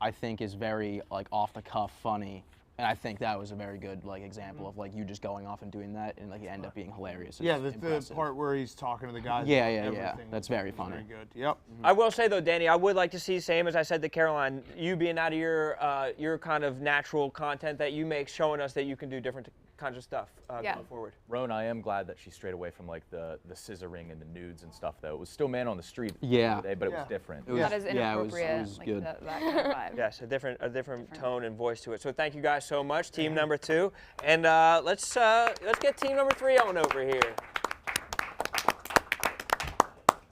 I think, is very like off the cuff funny. And I think that was a very good like example of like you just going off and doing that, and like you end up being hilarious. Yeah, the part where he's talking to the guys. Yeah. That's very funny. Very good. Yep. I will say though, Danny, I would like to see, same as I said to Caroline, you being out of your kind of natural content that you make, showing us that you can do different kinds of stuff going forward. Roan, I am glad that she strayed away from like the scissoring and the nudes and stuff though. It was still man on the street today, but it was different. Not as inappropriate. It was good. That kind of vibe. Yes, a different tone and voice to it. So thank you guys so much, team number 2, and let's get team number 3 on over here.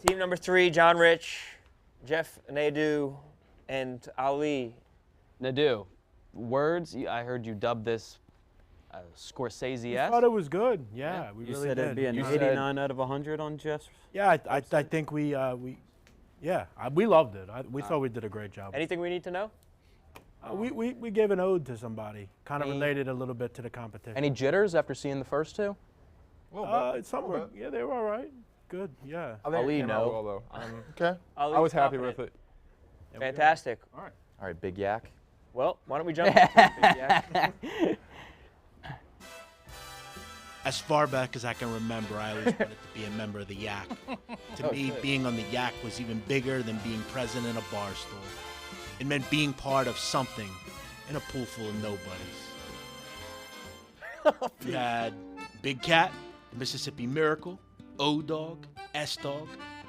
Team number 3: John Rich, Jeff Nadeau, and Ali. Nadeau, words. I heard you dub this Scorsese-esque. I thought it was good. Yeah, we you really said did. it'd be an 89 out of 100 on Jeff's. Yeah, I think we loved it. We thought we did a great job. Anything we need to know? We gave an ode to somebody, kind of related a little bit to the competition. Any jitters after seeing the first two? Some were, yeah, they were all right. Good, yeah. Ali, no. Okay. I was happy with it. Fantastic. All right, Big Yak. Well, why don't we jump into it, Big Yak? As far back as I can remember, I always wanted to be a member of the Yak. To me, being on the Yak was even bigger than being president of Barstool. It meant being part of something in a pool full of nobodies. You had Big Cat, the Mississippi Miracle, O-Dog, S-Dog,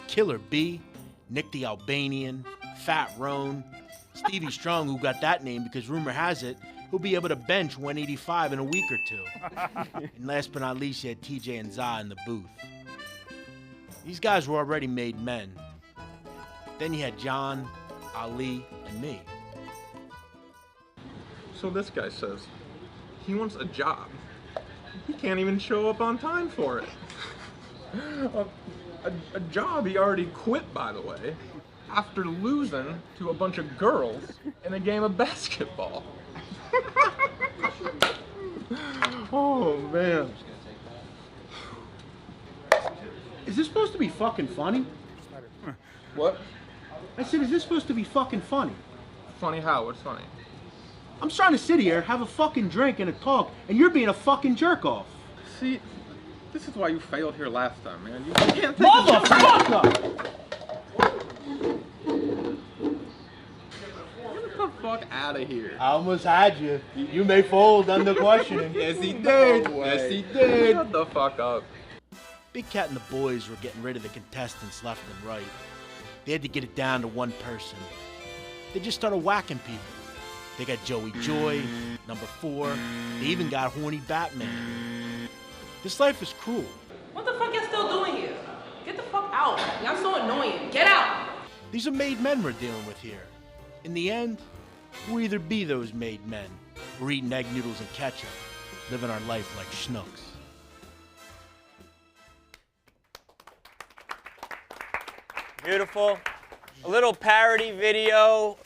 Killer B, Nick the Albanian, Fat Roan, Stevie Strong, who got that name because rumor has it he'll be able to bench 185 in a week or two. And last but not least, you had TJ and Za in the booth. These guys were already made men. Then you had John, Ali, and me. So this guy says he wants a job. He can't even show up on time for it. A job he already quit, by the way, after losing to a bunch of girls in a game of basketball. Oh, man. Is this supposed to be fucking funny? What? I said, is this supposed to be fucking funny? Funny how? What's funny? I'm trying to sit here, have a fucking drink and a talk, and you're being a fucking jerk off. See, this is why you failed here last time, man. You can't take Motherfucker! Get the fuck out of here. I almost had you. You may fold under questioning. Yes, he did. No way. Yes, he did. Shut the fuck up. Big Cat and the boys were getting rid of the contestants left and right. They had to get it down to one person. They just started whacking people. They got Joey Joy, number 4. They even got horny Batman. This life is cruel. What the fuck y'all still doing here? Get the fuck out. Y'all so annoying. Get out. These are made men we're dealing with here. In the end, we'll either be those made men or eating egg noodles and ketchup, living our life like schnooks. Beautiful. A little parody video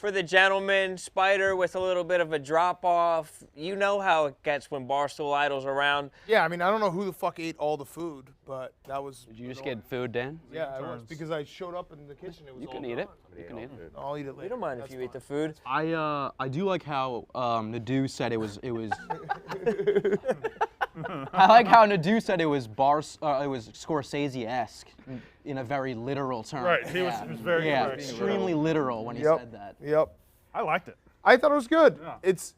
for the gentleman, Spider with a little bit of a drop off. You know how it gets when Barstool Idol's around. Yeah, I mean, I don't know who the fuck ate all the food, but that was. Did you just get food, Dan? Yeah, I was because I showed up in the kitchen. It was You all can eat gone. it. You can eat it. I'll eat it later. We don't mind if you eat the food. I do like how Nadu said it was. I like how Nadu said it was Scorsese-esque in a very literal term. Right, he was very extremely literal when he Yep. said that. Yep. I liked it. I thought it was good. Yeah. It's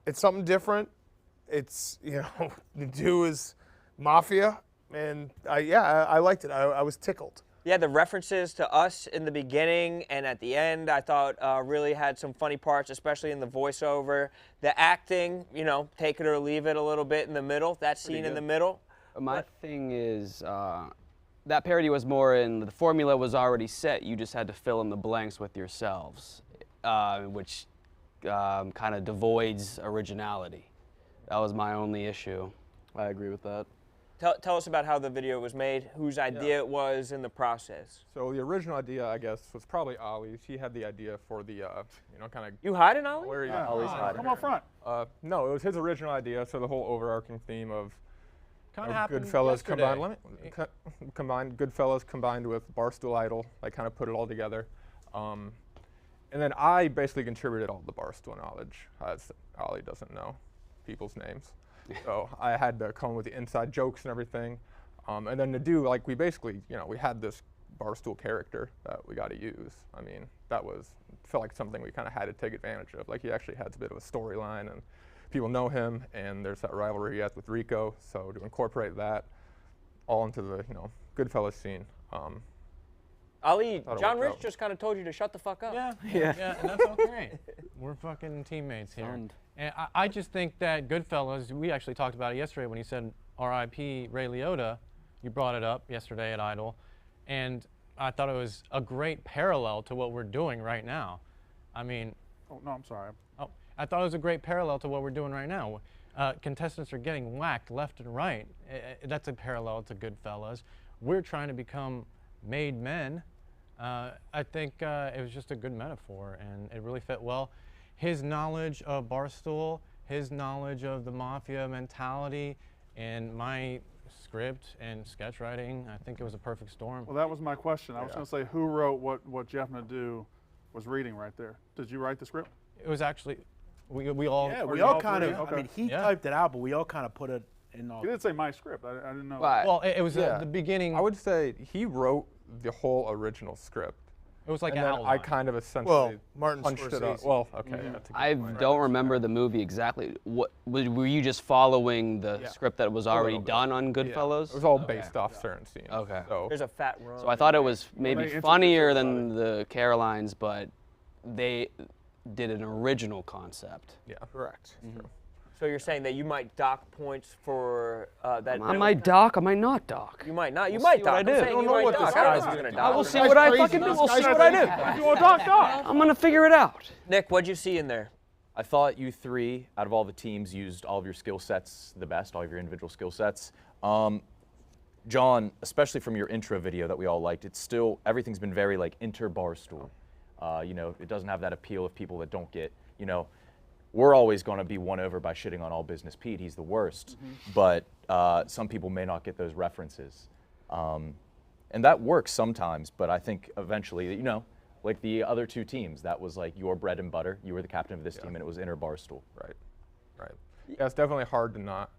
it's something different. It's Nadu is mafia, and I liked it. I was tickled. Yeah, the references to us in the beginning and at the end, I thought really had some funny parts, especially in the voiceover. The acting, take it or leave it a little bit in the middle, that scene in the middle. My thing is, that parody was more in, the formula was already set, you just had to fill in the blanks with yourselves, which kind of devoids originality. That was my only issue. I agree with that. Tell us about how the video was made, whose idea it was in the process. So the original idea, I guess, was probably Ollie's. He had the idea for the, kind of. You hiding, Ollie? Where Ollie's hiding. Come up front. No, it was his original idea. So the whole overarching theme of happened Goodfellas yesterday. combined Goodfellas combined with Barstool Idol, like kind of put it all together. And then I basically contributed all the Barstool knowledge, as Ollie doesn't know people's names. So I had to come up with the inside jokes and everything. And then to do, like, we basically, we had this Barstool character that we got to use. I mean, felt like something we kind of had to take advantage of. Like, he actually has a bit of a storyline, and people know him, and there's that rivalry he has with Rico. So to incorporate that all into the, Goodfellas scene. Ali, John Rich just kind of told you to shut the fuck up. Yeah, and that's okay. We're fucking teammates here. And I just think that Goodfellas, we actually talked about it yesterday when he said R.I.P. Ray Liotta. You brought it up yesterday at Idol. And I thought it was a great parallel to what we're doing right now. I mean... Oh, no, I'm sorry. Oh, I thought it was a great parallel to what we're doing right now. Contestants are getting whacked left and right. That's a parallel to Goodfellas. We're trying to become made men. I think it was just a good metaphor, and it really fit well. His knowledge of Barstool, his knowledge of the mafia mentality, and my script and sketch writing, I think it was a perfect storm. Well, that was my question. I was going to say, who wrote what Jeff Nadeau was reading right there? Did you write the script? It was actually, we all... Yeah, we all kind of, Okay. I mean, he typed it out, but we all kind of put it in. He didn't say my script. I didn't know. Well, it was the beginning. I would say he wrote the whole original script. It was like and an then outline. I kind of essentially Martin punched it up. Scorsese. Well, okay. That's a good I point. don't remember the movie exactly. What were you just following the script that was already done on Goodfellas? It was all based off certain scenes. Okay. So There's a fat room. So I thought it was maybe funnier than the Carolines, but they did an original concept. Yeah, correct. True. So you're saying that you might dock points for that? I might dock, I might not dock. You might not. You We'll might see dock. what I I'm do. saying I don't you know might what dock. this I don't know guy's if he's gonna gonna do. I will dock. see what I fucking do. We'll see what I do. If you want to dock. I'm gonna figure it out. Nick, what'd you see in there? I thought you three, out of all the teams, used all of your skill sets the best, all of your individual skill sets. John, especially from your intro video that we all liked, it's still, everything's been very like inter-Barstool. It doesn't have that appeal of people that don't get, we're always going to be won over by shitting on All Business Pete. He's the worst. But some people may not get those references. And that works sometimes, but I think eventually, like the other two teams, that was like your bread and butter. You were the captain of this team, and it was inner Barstool. Right. Yeah, it's definitely hard to not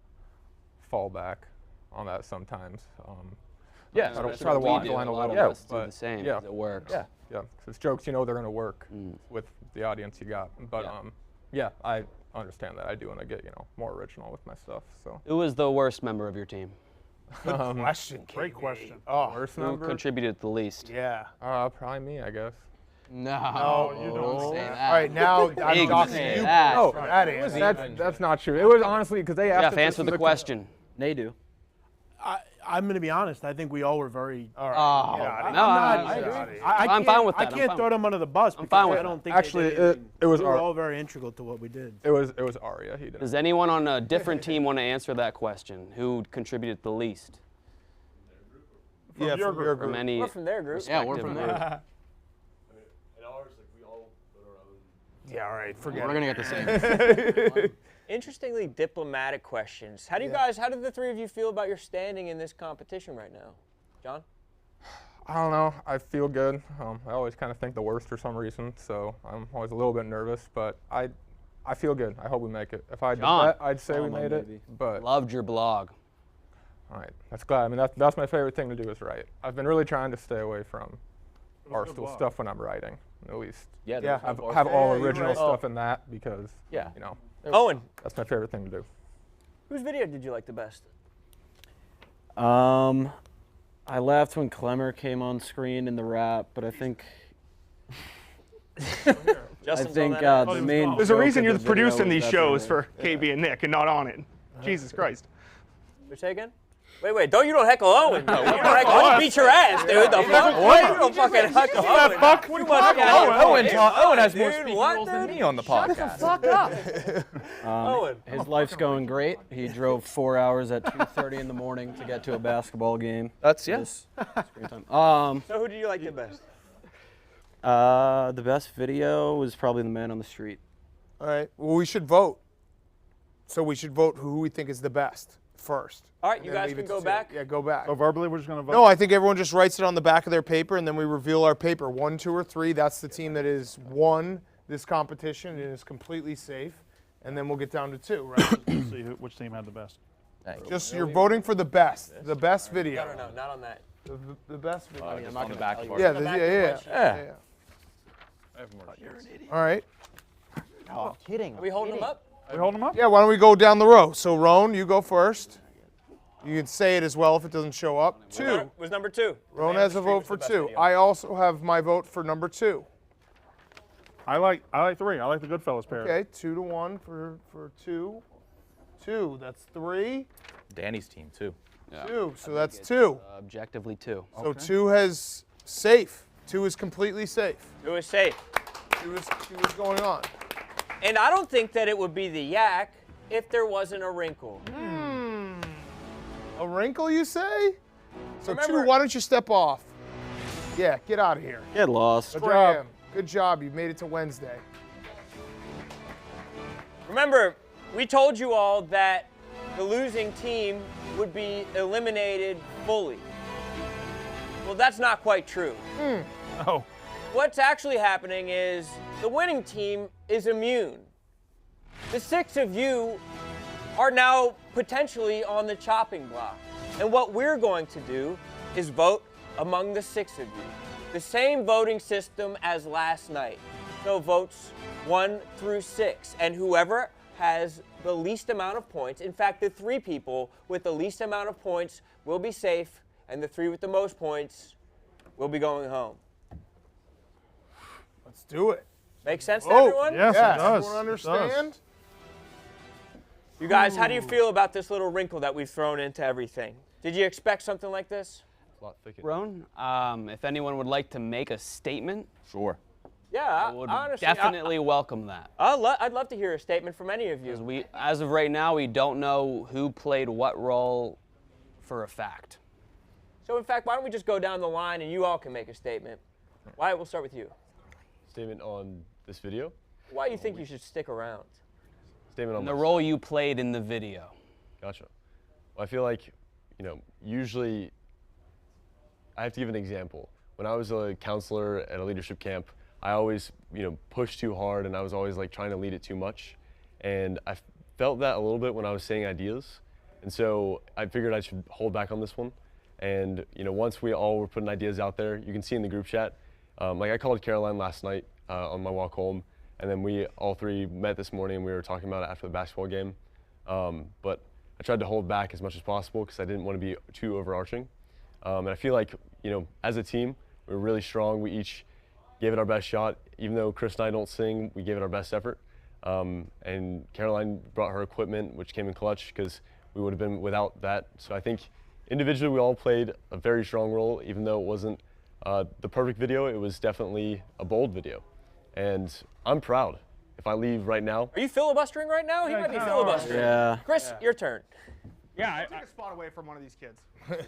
fall back on that sometimes. Yeah, I don't especially try to what we walk do. the line A a lot little of bit. us do the same, Yeah, 'cause it works. Yeah, because it's jokes, they're going to work with the audience you got. But I understand that. I do want to get more original with my stuff. So. Who was the worst member of your team? Good question. Great question. Oh, Worst Who member? contributed the least? yeah. Probably me, I guess. No, you don't say say that. All right, now I'm Big doxing say you. that. No, that answer. That's not true. It was honestly because they asked. Jeff, if this answer was the a question. Nadu. I'm going to be honest. I think we all were very. All right. Oh, Yeah, no, I agree. I I'm fine with that. I I'm can't fine throw with them under the bus because fine with I don't that. think Actually, they did anything. it was we were our- all very integral to what we did. It was Arya. He did. Does anyone on a different team want to answer that question? Who contributed the least? Yeah, your from your From group. any We're from their group. Yeah, we're from respective there. group? In ours, like we all voted Yeah, all right, forget it. We're gonna get the same. Interestingly diplomatic questions. How do you guys, how do the three of you feel about your standing in this competition right now? John? I don't know. I feel good. I always kind of think the worst for some reason, so I'm always a little bit nervous, but I feel good. I hope we make it. If I had to John. bet, I'd say we made it, but Loved your blog. all right, that's glad. I mean, that's my favorite thing to do is write. I've been really trying to stay away from Barstool stuff when I'm writing, at least. Yeah, have all Yeah, you're original right. stuff in that because, Yeah. you know, Owen, that's my favorite thing to do. whose video did you like the best? I laughed when Clemmer came on screen in the rap, but I think Justin's on that the main. There's a joke reason of you're the video producing was these that shows they- for KB and Nick and not on it. Jesus Christ. Wait, say again? Wait, you don't heckle Owen. You don't heckle Owen. Beat your ass, dude. The fuck? What? You don't fucking heckle Owen. Fuck. What about Owen Has more dude, speaking what, roles than dude? me on the podcast. Fuck up. Owen. His life's going great. He drove 4 hours at 2:30 in the morning to get to a basketball game. That's This screen time. So who do you like the best? The best video was probably The Man on the Street. All right. Well, we should vote. So we should vote who we think is the best first. All right, and you then guys leave can it go to back. Yeah, go back. So verbally, we're just going to vote? No, I think everyone just writes it on the back of their paper, and then we reveal our paper. 1, 2, or 3. That's the team that has won this competition and is completely safe. And then we'll get down to 2, right? Let's see which team had the best. Just you're voting for the best video. No, not on that. The best video. I'm not gonna back Yeah, yeah. I have more shirts. All right. Oh, I'm kidding. Are we holding them up? We holding them up? Yeah, why don't we go down the row? So, Roan, you go first. You can say it as well if it doesn't show up. 2. Was number 2. Roan has a vote for 2. I also have my vote for number 2. I like 3. I like the Goodfellas pair. Okay, 2-1 for 2. 2, that's 3. Danny's team too. 2, so that's 2. Objectively 2. So 2 has safe. 2 is completely safe. 2 is safe. 2 is going on. And I don't think that it would be the yak if there wasn't a wrinkle. A wrinkle, you say? So Remember- 2, why don't you step off? Yeah, get out of here. Get lost. Good job. Good job. You made it to Wednesday. Remember, we told you all that the losing team would be eliminated fully. Well, that's not quite true. Oh. What's actually happening is the winning team is immune. The 6 of you are now potentially on the chopping block. And what we're going to do is vote among the 6 of you. The same voting system as last night. So votes 1 through 6. And whoever has the least amount of points, in fact, the 3 people with the least amount of points will be safe, and the 3 with the most points will be going home. Let's do it. Make sense to Oh, everyone? Yes, it does. Everyone It understand? does. You guys, how do you feel about this little wrinkle that we've thrown into everything? Did you expect something like this? Roan, if anyone would like to make a statement, Sure. Yeah, I would honestly, definitely welcome that. I'd love to hear a statement from any of you. Because as of right now, we don't know who played what role for a fact. So in fact, why don't we just go down the line and you all can make a statement? Wyatt, we'll start with you. Statement on this video? Why you think you should stick around? Statement on And the my- role you played in the video. Gotcha. Well, I feel like, usually I have to give an example. When I was a counselor at a leadership camp, I always, pushed too hard and I was always like trying to lead it too much. And I felt that a little bit when I was saying ideas. And so I figured I should hold back on this one. And, once we all were putting ideas out there, you can see in the group chat, I called Caroline last night on my walk home. And then we all 3 met this morning and we were talking about it after the basketball game. But I tried to hold back as much as possible because I didn't want to be too overarching. And I feel like, as a team, we were really strong. We each gave it our best shot. Even though Chris and I don't sing, we gave it our best effort. And Caroline brought her equipment, which came in clutch because we would have been without that. So I think individually we all played a very strong role. Even though it wasn't the perfect video, it was definitely a bold video. And I'm proud. If I leave right now. Are you filibustering right now? He might be filibustering. Yeah. Chris, your turn. Yeah, Take a spot away from one of these kids. Okay.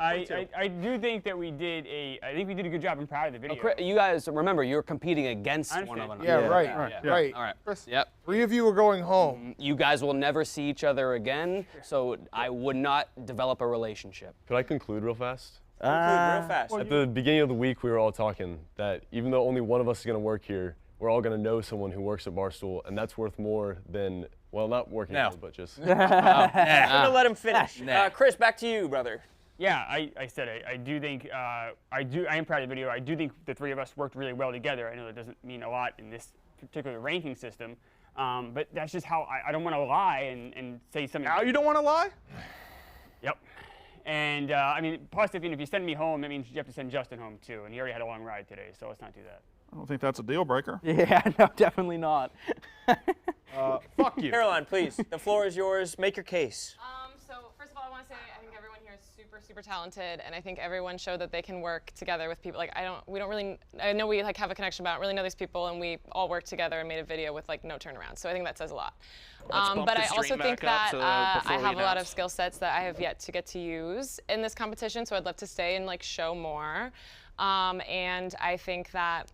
I do think that we did I think we did a good job. I'm proud of the video. You guys, remember, you're competing against one of another. Yeah, right. Yeah. Right. All right. Yep. 3 of you are going home. You guys will never see each other again, so I would not develop a relationship. Could I conclude real fast? Real fast. At the beginning of the week, we were all talking that even though only one of us is going to work here, we're all going to know someone who works at Barstool, and that's worth more than, well, not working here, but just. I'm gonna let him finish. Chris, back to you, brother. Yeah, I said it. I do think I am proud of the video. I do think the 3 of us worked really well together. I know that doesn't mean a lot in this particular ranking system, but that's just how I don't want to lie and say something. Now you don't want to lie? Yep. And I mean, plus if you send me home, that means you have to send Justin home too, and he already had a long ride today, so let's not do that. I don't think that's a deal breaker. Yeah, no, definitely not. Fuck you. Caroline, please. The floor is yours. Make your case. So first of all, I want to say I think everyone here is super talented, and I think everyone showed that they can work together with people. Like we don't really. I know we have a connection, but I don't really know these people, and we all worked together and made a video with no turnaround. So I think that says a lot. But I also think that I have a lot of skill sets that I have yet to get to use in this competition. So I'd love to stay and show more. And I think that.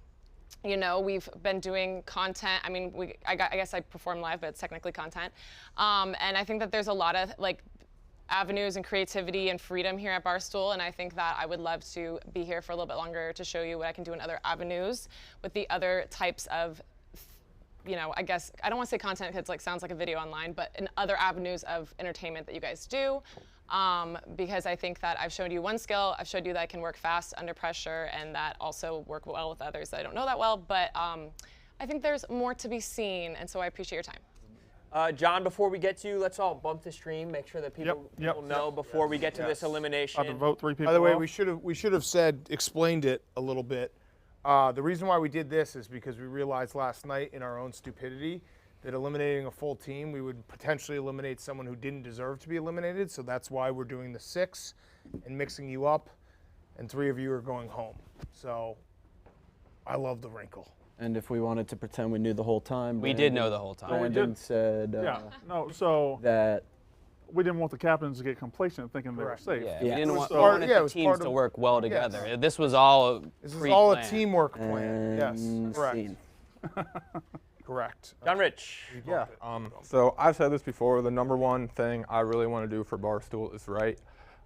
We've been doing content. I mean, I guess I perform live, but it's technically content. And I think that there's a lot of avenues and creativity and freedom here at Barstool, and I think that I would love to be here for a little bit longer to show you what I can do in other avenues with the other types of, I guess, I don't want to say content because it sounds like a video online, but in other avenues of entertainment that you guys do. Because I think that I've showed you one skill, I've showed you that I can work fast under pressure and that also work well with others that I don't know that well, but I think there's more to be seen, and so I appreciate your time. John, before we get to you, let's all bump the stream, make sure that people know before we get to this elimination. I'll vote 3 people By the way, off. we should have explained it a little bit. The reason why we did this is because we realized last night in our own stupidity that eliminating a full team, we would potentially eliminate someone who didn't deserve to be eliminated. So that's why we're doing the 6 and mixing you up, and 3 of you are going home. So I love the wrinkle. And if we wanted to pretend we knew the whole time, we did know the whole time. Brandon said that we didn't want the captains to get complacent thinking they were safe. Yeah, we didn't want the teams to work well together. Yes. This was all This is all a teamwork plan. Yes, correct. Scene. Correct. John Rich. Yeah. So I've said this before. The #1 thing I really want to do for Barstool is write.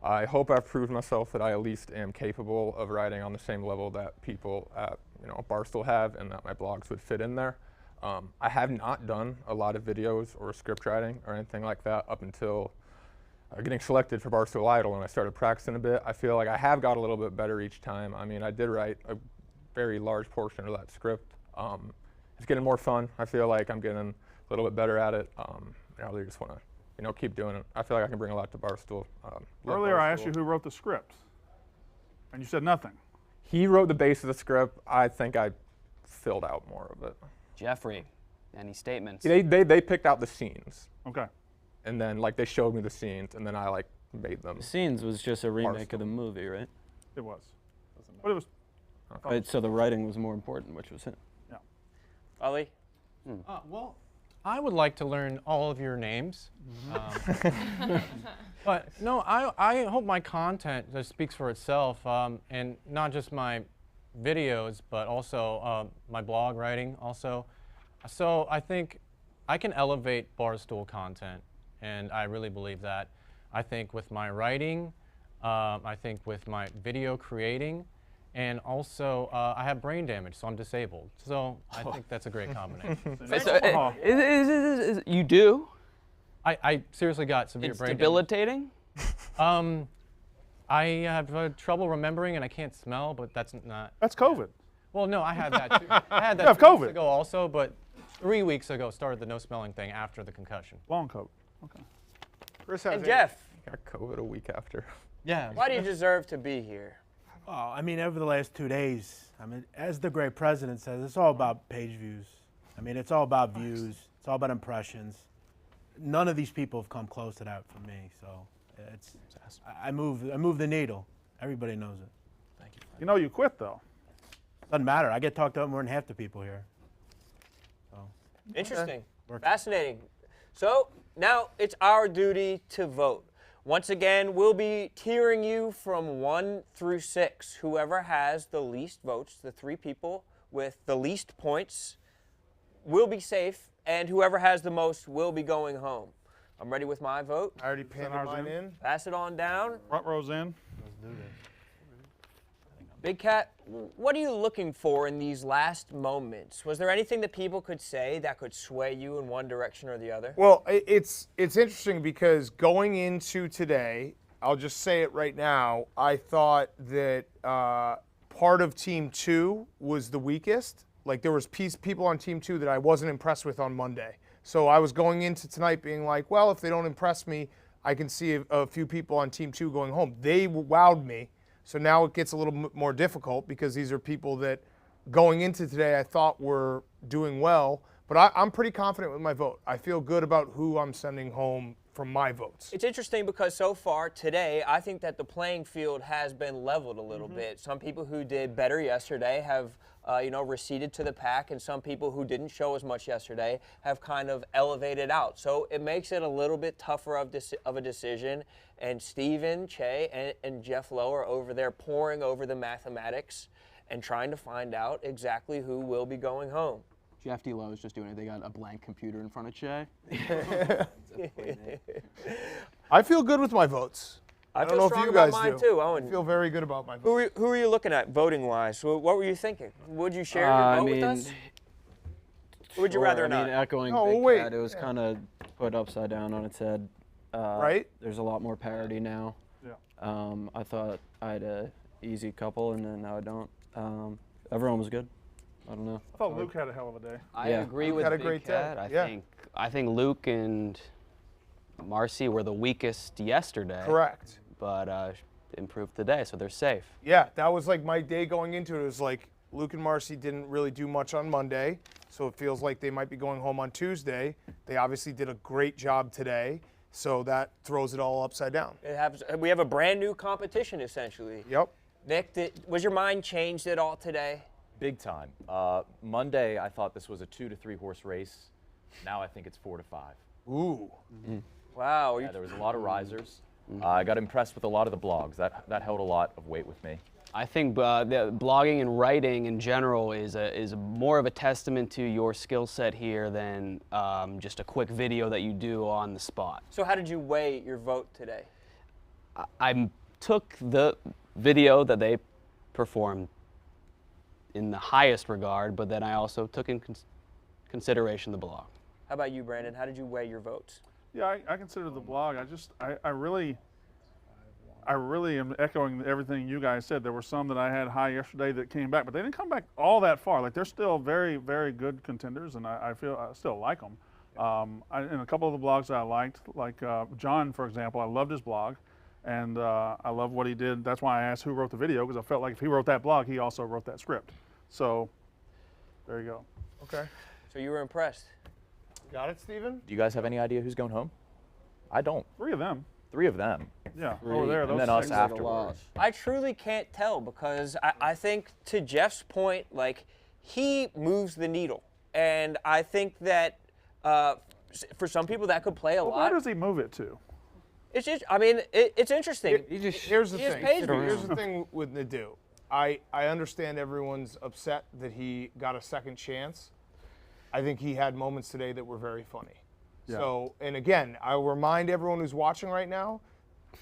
I hope I've proved myself that I at least am capable of writing on the same level that people at Barstool have, and that my blogs would fit in there. I have not done a lot of videos or script writing or anything like that up until getting selected for Barstool Idol, and I started practicing a bit. I feel like I have got a little bit better each time. I mean, I did write a very large portion of that script. It's getting more fun. I feel like I'm getting a little bit better at it. I really just want to, keep doing it. I feel like I can bring a lot to Barstool. Earlier, I asked you who wrote the script, and you said nothing. He wrote the base of the script. I think I filled out more of it. Jeffrey, any statements? They picked out the scenes. Okay. And then they showed me the scenes, and then I made them. The Scenes was just a remake of the movie, right? It was. But it was. Right, so the writing was more important, which was him. Yeah. Ali? Well, I would like to learn all of your names. But no, I hope my content just speaks for itself, and not just my videos, but also my blog writing also. So I think I can elevate Barstool content, and I really believe that. I think with my writing, I think with my video creating, and also I have brain damage, so I'm disabled. So I think that's a great combination. You do? I seriously got severe brain damage. It's debilitating? I have trouble remembering, and I can't smell, but that's not. That's COVID. Well, no, I had that too. I had that You have 2 weeks COVID. ago also, but 3 weeks ago started the no smelling thing after the concussion. Long COVID. Okay. Chris And Jeff. Got COVID a week after. Yeah. Why do you deserve to be here? Oh, I mean, over the last 2 days, I mean, as the great president says, it's all about page views. I mean, it's all about views. It's all about impressions. None of these people have come close to that for me. So it's I move the needle. Everybody knows it. Thank you. You know you quit though. Doesn't matter. I get talked about more than half the people here. So Interesting. Fascinating. So now it's our duty to vote. Once again, we'll be tiering you from 1 through 6. Whoever has the least votes, the 3 people with the least points, will be safe, and whoever has the most will be going home. I'm ready with my vote. I already pinned mine in. Pass it on down. Front row's in. Let's do this. Big Cat, what are you looking for in these last moments? Was there anything that people could say that could sway you in one direction or the other? Well, it's interesting because going into today, I'll just say it right now, I thought that part of Team 2 was the weakest. Like there was people on Team 2 that I wasn't impressed with on Monday. So I was going into tonight being like, well, if they don't impress me, I can see a few people on Team 2 going home. They wowed me. So now it gets a little more difficult because these are people that going into today I thought were doing well. But I'm pretty confident with my vote. I feel good about who I'm sending home from my votes. It's interesting because so far today, I think that the playing field has been leveled a little bit. Some people who did better yesterday have receded to the pack, and some people who didn't show as much yesterday have kind of elevated out. So it makes it a little bit tougher of a decision. And Steven, Che, and Jeff Lowe are over there poring over the mathematics and trying to find out exactly who will be going home. Jeff D. Lowe is just doing it. They got a blank computer in front of Che. I feel good with my votes. I don't know if you guys mine do. Too, Owen. I feel very good about my votes. Who are you looking at voting-wise? What were you thinking? Would you share your vote with us? Or would you rather not? Echoing No, Big wait. Cat, it was kind of put upside down on its head. Right? There's a lot more parity now. Yeah. I thought I had a easy couple, and then now I don't. Everyone was good. I don't know. I thought Luke had a hell of a day. I agree with had a Big great day. Cat. I think Luke and Marcy were the weakest yesterday. Correct. But improved today, so they're safe. Yeah, that was like my day going into it. It was like Luke and Marcy didn't really do much on Monday, so it feels like they might be going home on Tuesday. They obviously did a great job today, so that throws it all upside down. We have a brand new competition, essentially. Yep. Nick, was your mind changed at all today? Big time. Monday, I thought this was a 2 to 3 horse race. Now I think it's 4 to 5. Ooh. Wow. Yeah, there was a lot of risers. I got impressed with a lot of the blogs. That held a lot of weight with me. I think the blogging and writing in general is more of a testament to your skill set here than just a quick video that you do on the spot. So how did you weigh your vote today? I took the video that they performed in the highest regard, but then I also took in consideration the blog. How about you, Brandon? How did you weigh your votes? Yeah, I consider the blog. I really am echoing everything you guys said. There were some that I had high yesterday that came back, but they didn't come back all that far. Like they're still very, very good contenders, and I feel I still like them. And a couple of the blogs that I liked, like John, for example, I loved his blog, and I love what he did. That's why I asked who wrote the video, because I felt like if he wrote that blog, he also wrote that script. So there you go. Okay. So you were impressed. Got it, Steven? Do you guys have any idea who's going home? I don't. 3 of them. 3 of them. Yeah, over there. And then us afterwards. I truly can't tell because I think, to Jeff's point, like, he moves the needle. And I think that for some people that could play a lot. Where does he move it to? It's just, I mean, it's interesting. Here's the He has thing. page Here's views. the thing with Nadeau. I understand everyone's upset that he got a second chance. I think he had moments today that were very funny. Yeah. So, and again, I'll remind everyone who's watching right now,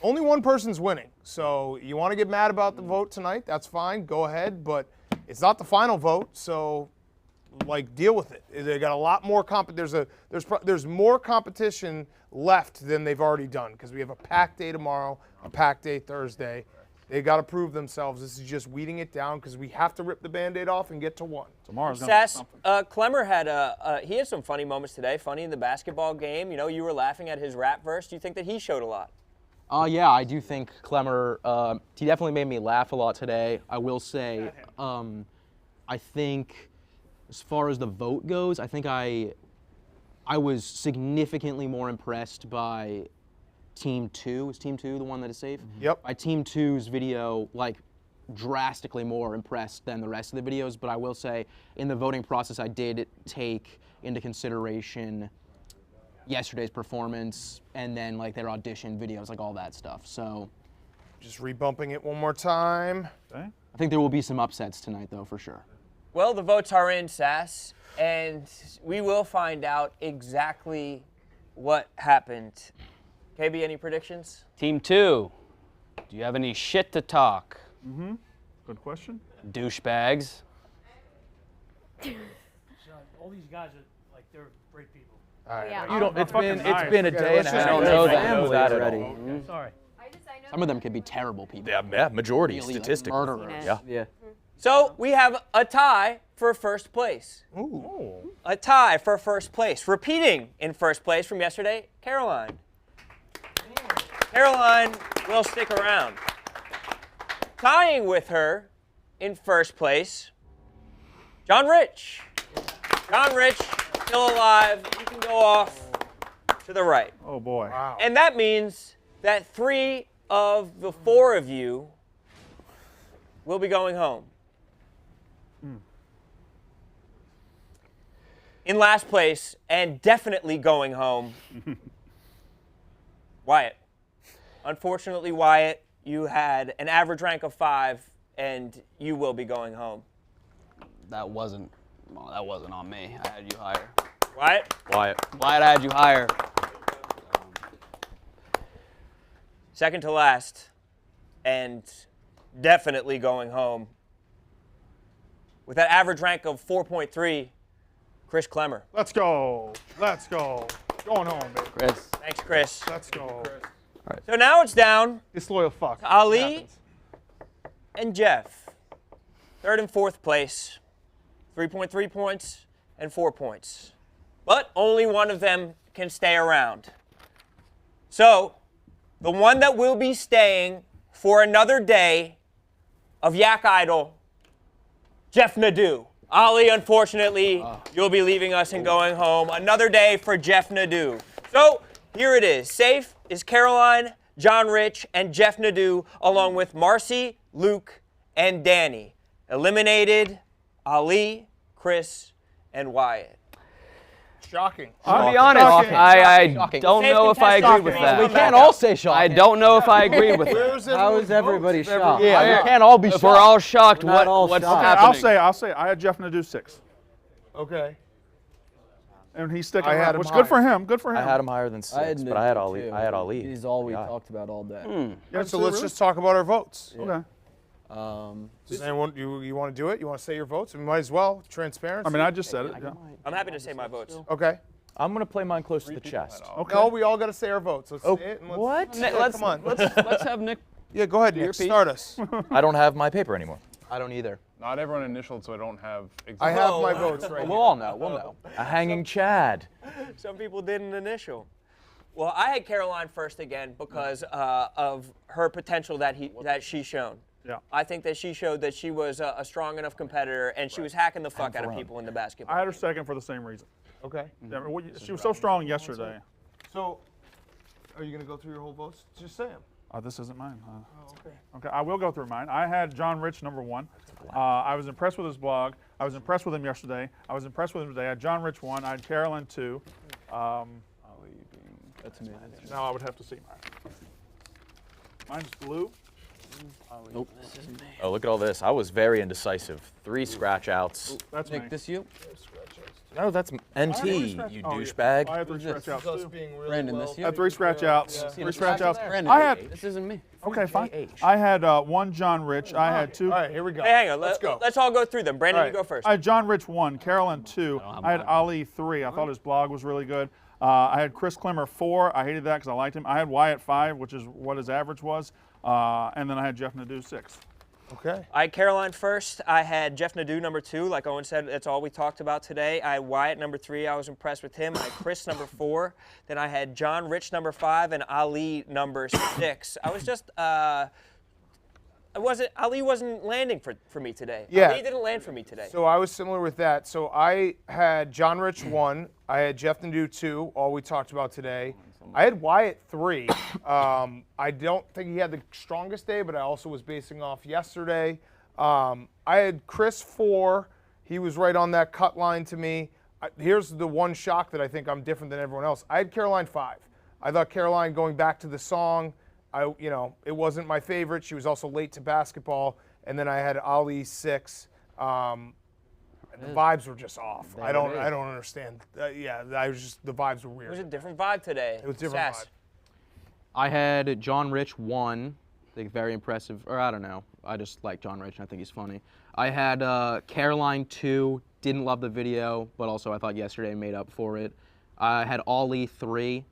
only one person's winning. So you want to get mad about the vote tonight, that's fine, go ahead, but it's not the final vote, so like deal with it. They got a lot more there's more competition left than they've already done because we have a packed day tomorrow, a packed day Thursday. They got to prove themselves. This is just weeding it down because we have to rip the Band-Aid off and get to one. Tomorrow's gonna be Sass, something. Clemmer had he had some funny moments today. Funny in the basketball game. You know, you were laughing at his rap verse. Do you think that he showed a lot? Yeah, I do think Clemmer, he definitely made me laugh a lot today. I will say, I think as far as the vote goes, I think I was significantly more impressed by Team 2. Is Team 2 the one that is safe? Yep. By Team 2's video, like, drastically more impressed than the rest of the videos, but I will say in the voting process I did take into consideration yesterday's performance and then like their audition videos, like all that stuff. So just rebumping it one more time. Okay. I think there will be some upsets tonight, though, for sure. Well, the votes are in, Sass, and we will find out exactly what happened. KB, any predictions? Team 2, do you have any shit to talk? Mm-hmm. Good question. Douchebags. All these guys are like they're great people. Yeah. You don't. It's been a Okay, day and let's a just half. go You there. know Family that already. already. Sorry. Some of them could be terrible people. Yeah, majority Really, like, statistically. murderers. Yeah. Yeah. So we have a tie for first place. Ooh. A tie for first place. Repeating in first place from yesterday, Caroline. Caroline will stick around. Tying with her in first place, John Rich. John Rich, still alive. You can go off to the right. Oh boy. Wow. And that means that 3 of the 4 of you will be going home. In last place, and definitely going home, Wyatt. Unfortunately, Wyatt, you had an average rank of 5, and you will be going home. That wasn't on me. I had you higher. Wyatt? Wyatt. Wyatt, I had you higher. Second to last, and definitely going home. With that average rank of 4.3, Chris Clemmer. Let's go. Let's go. Going home, baby. Chris. Thanks, Chris. Let's go. So now it's down Disloyal fuck. to Ali and Jeff. Third and fourth place. 3.3 points and 4 points. But only one of them can stay around. So, the one that will be staying for another day of Yak Idol, Jeff Nadeau. Ali, unfortunately, you'll be leaving us and going home. Another day for Jeff Nadeau. So, here it is. Safe is Caroline, John Rich, and Jeff Nadeau, along with Marcy, Luke, and Danny. Eliminated, Ali, Chris, and Wyatt. Shocking. To be honest, I don't know if I agree with that. We can't all say shocking. I don't know if I agree with that. How is everybody shocked? Yeah, we can't all be If shocked. we're all shocked, We're not all what's shocked. happening? I'll say, I had Jeff Nadeau 6. Okay. And he's sticking I had around, him which good for higher. him. Good for him. I had him higher than 6, but I had Ali. I had Ali. He's all we Yeah. talked about all day. Yeah, so let's just talk about our votes. Okay. Does anyone you want to do it? You want to say your votes? We might as well. Transparency. I mean, I just said it. Yeah. I'm happy to say my votes. Okay. I'm going to play mine close to the chest. Okay. No, we all got to say our votes. Let's Oh, say it. And let's, what? Yeah, come on. Let's have Nick. Yeah, go ahead, Nick. Start us. I don't have my paper anymore. I don't either. Not everyone initialed, so I don't have I have my votes right We'll all know. We'll know. A hanging Chad. Some people didn't initial. Well, I had Caroline first again because of her potential that she's shown. Yeah. I think that she showed that she was a strong enough competitor, and she was hacking the fuck out of people in the basketball. I had her second for the same reason. Okay. Yeah, she was so strong yesterday. So, are you going to go through your whole votes? Just say them. This isn't mine. Okay. Okay, I will go through mine. I had John Rich number 1. I was impressed with his blog. I was impressed with him yesterday. I was impressed with him today. I had John Rich 1. I had Caroline 2. That's me. Now I would have to see mine. Mine's blue. Nope. Oh, look at all this. I was very indecisive. 3 scratch outs. That's Nick, me. this you? No, that's NT, you douchebag. I had 3 scratch outs too. Brandon, this you? I had 3 scratch outs. 3 scratch outs. Brandon, I had. this isn't me. Okay, fine. I had 1 John Rich. I had 2. All right, here we go. Hey, hang on. Let's go. Let's all go through them. Brandon, you go first. I had John Rich 1, Carolyn 2. I had Ali 3. I thought his blog was really good. I had Chris Clemmer 4. I hated that because I liked him. I had Wyatt 5, which is what his average was. And then I had Jeff Nadeau 6. Okay. I had Caroline first. I had Jeff Nadeau number 2. Like Owen said, that's all we talked about today. I had Wyatt number 3. I was impressed with him. I had Chris number 4. Then I had John Rich number 5 and Ali number 6. I was just Ali wasn't landing for me today. Yeah. Ali didn't land for me today. So I was similar with that. So I had John Rich 1. I had Jeff Nadeau 2, all we talked about today. I had Wyatt 3. I don't think he had the strongest day, but I also was basing off yesterday. I had Chris 4. He was right on that cut line to me. here's the one shock that I think I'm different than everyone else. I had Caroline 5. I thought Caroline, going back to the song, it wasn't my favorite. She was also late to basketball. And then I had Ali 6. The vibes were just off. I don't understand. The vibes were weird. It was a different vibe today. It was a different Sass. vibe. I had John Rich 1. I think very impressive. Or I don't know. I just like John Rich and I think he's funny. I had Caroline 2. Didn't love the video, but also I thought yesterday made up for it. I had Ali 3.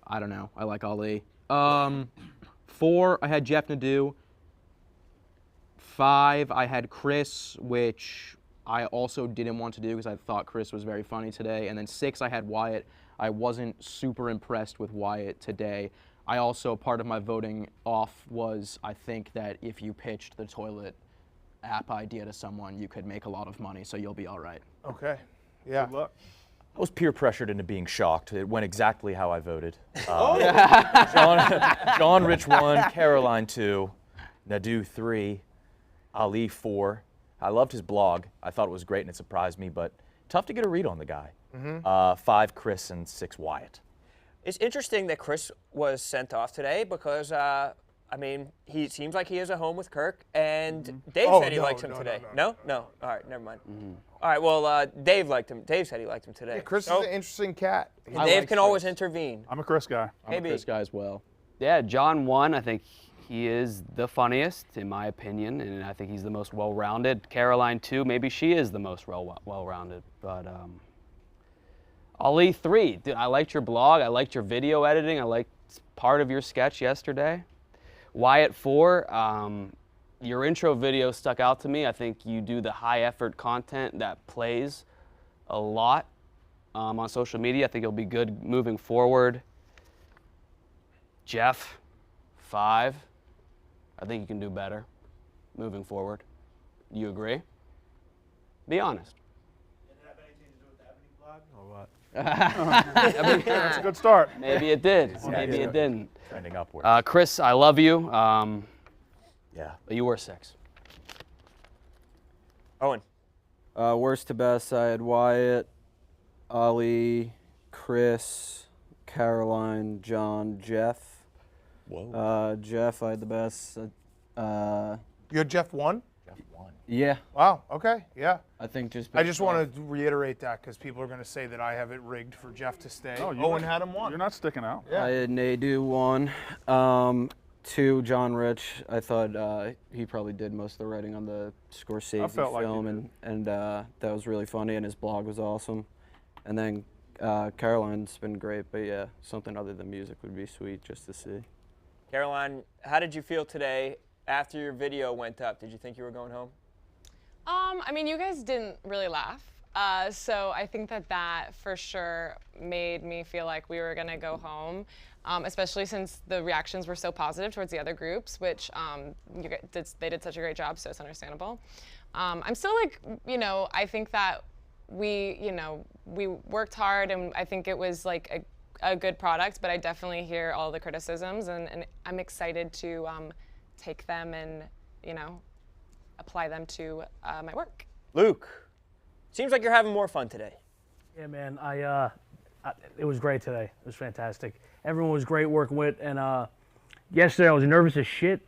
I don't know. I like Ali. 4, I had Jeff Nadeau. 5, I had Chris, which I also didn't want to do because I thought Chris was very funny today. And then 6, I had Wyatt. I wasn't super impressed with Wyatt today. I also, part of my voting off was I think that if you pitched the toilet app idea to someone, you could make a lot of money, so you'll be all right. Okay. Yeah. Good luck. I was peer pressured into being shocked. It went exactly how I voted. John Rich 1, Caroline 2, Nadeau 3, Ali 4. I loved his blog. I thought it was great and it surprised me, but tough to get a read on the guy. 5, Chris, and 6, Wyatt. It's interesting that Chris was sent off today because, he seems like he has a home with Kirk, and Dave said he likes him today. No? All right, never mind. All right, well, Dave liked him. Dave said he liked him today. Yeah, Chris is an interesting cat. Dave can always intervene. I'm a Chris guy. I'm a Chris guy as well. Yeah, John 1, I think he is the funniest, in my opinion, and I think he's the most well-rounded. Caroline 2, maybe she is the most well-rounded, but Ali 3, dude, I liked your blog, I liked your video editing, I liked part of your sketch yesterday. Wyatt 4, your intro video stuck out to me. I think you do the high-effort content that plays a lot on social media. I think it'll be good moving forward. Jeff 5, I think you can do better moving forward. You agree? Be honest. Did it have anything to do with the Ebony blog, or what? That's a good start. Maybe it did. Maybe it didn't. Trending upward. Chris, I love you. Yeah. But you were 6. Owen. Worst to best, I had Wyatt, Ali, Chris, Caroline, John, Jeff. Whoa. Jeff, I had the best. You had Jeff 1? Jeff 1. Yeah. Wow, okay, yeah. I think I just want to reiterate that because people are going to say that I have it rigged for Jeff to stay. Oh, Owen had him 1. You're not sticking out. Yeah. I had Nadeau 1. 2, John Rich. I thought he probably did most of the writing on the Scorsese film, and that was really funny, and his blog was awesome. And then Caroline's been great, but yeah, something other than music would be sweet just to see. Caroline, how did you feel today after your video went up? Did you think you were going home? You guys didn't really laugh. So I think that for sure made me feel like we were gonna go home, especially since the reactions were so positive towards the other groups, which they did such a great job, so it's understandable. I'm still I think that we worked hard, and I think it was like a good product, but I definitely hear all the criticisms, and I'm excited to take them and apply them to my work. Luke, seems like you're having more fun today. Yeah, man. It was great today. It was fantastic. Everyone was great working with, and yesterday I was nervous as shit.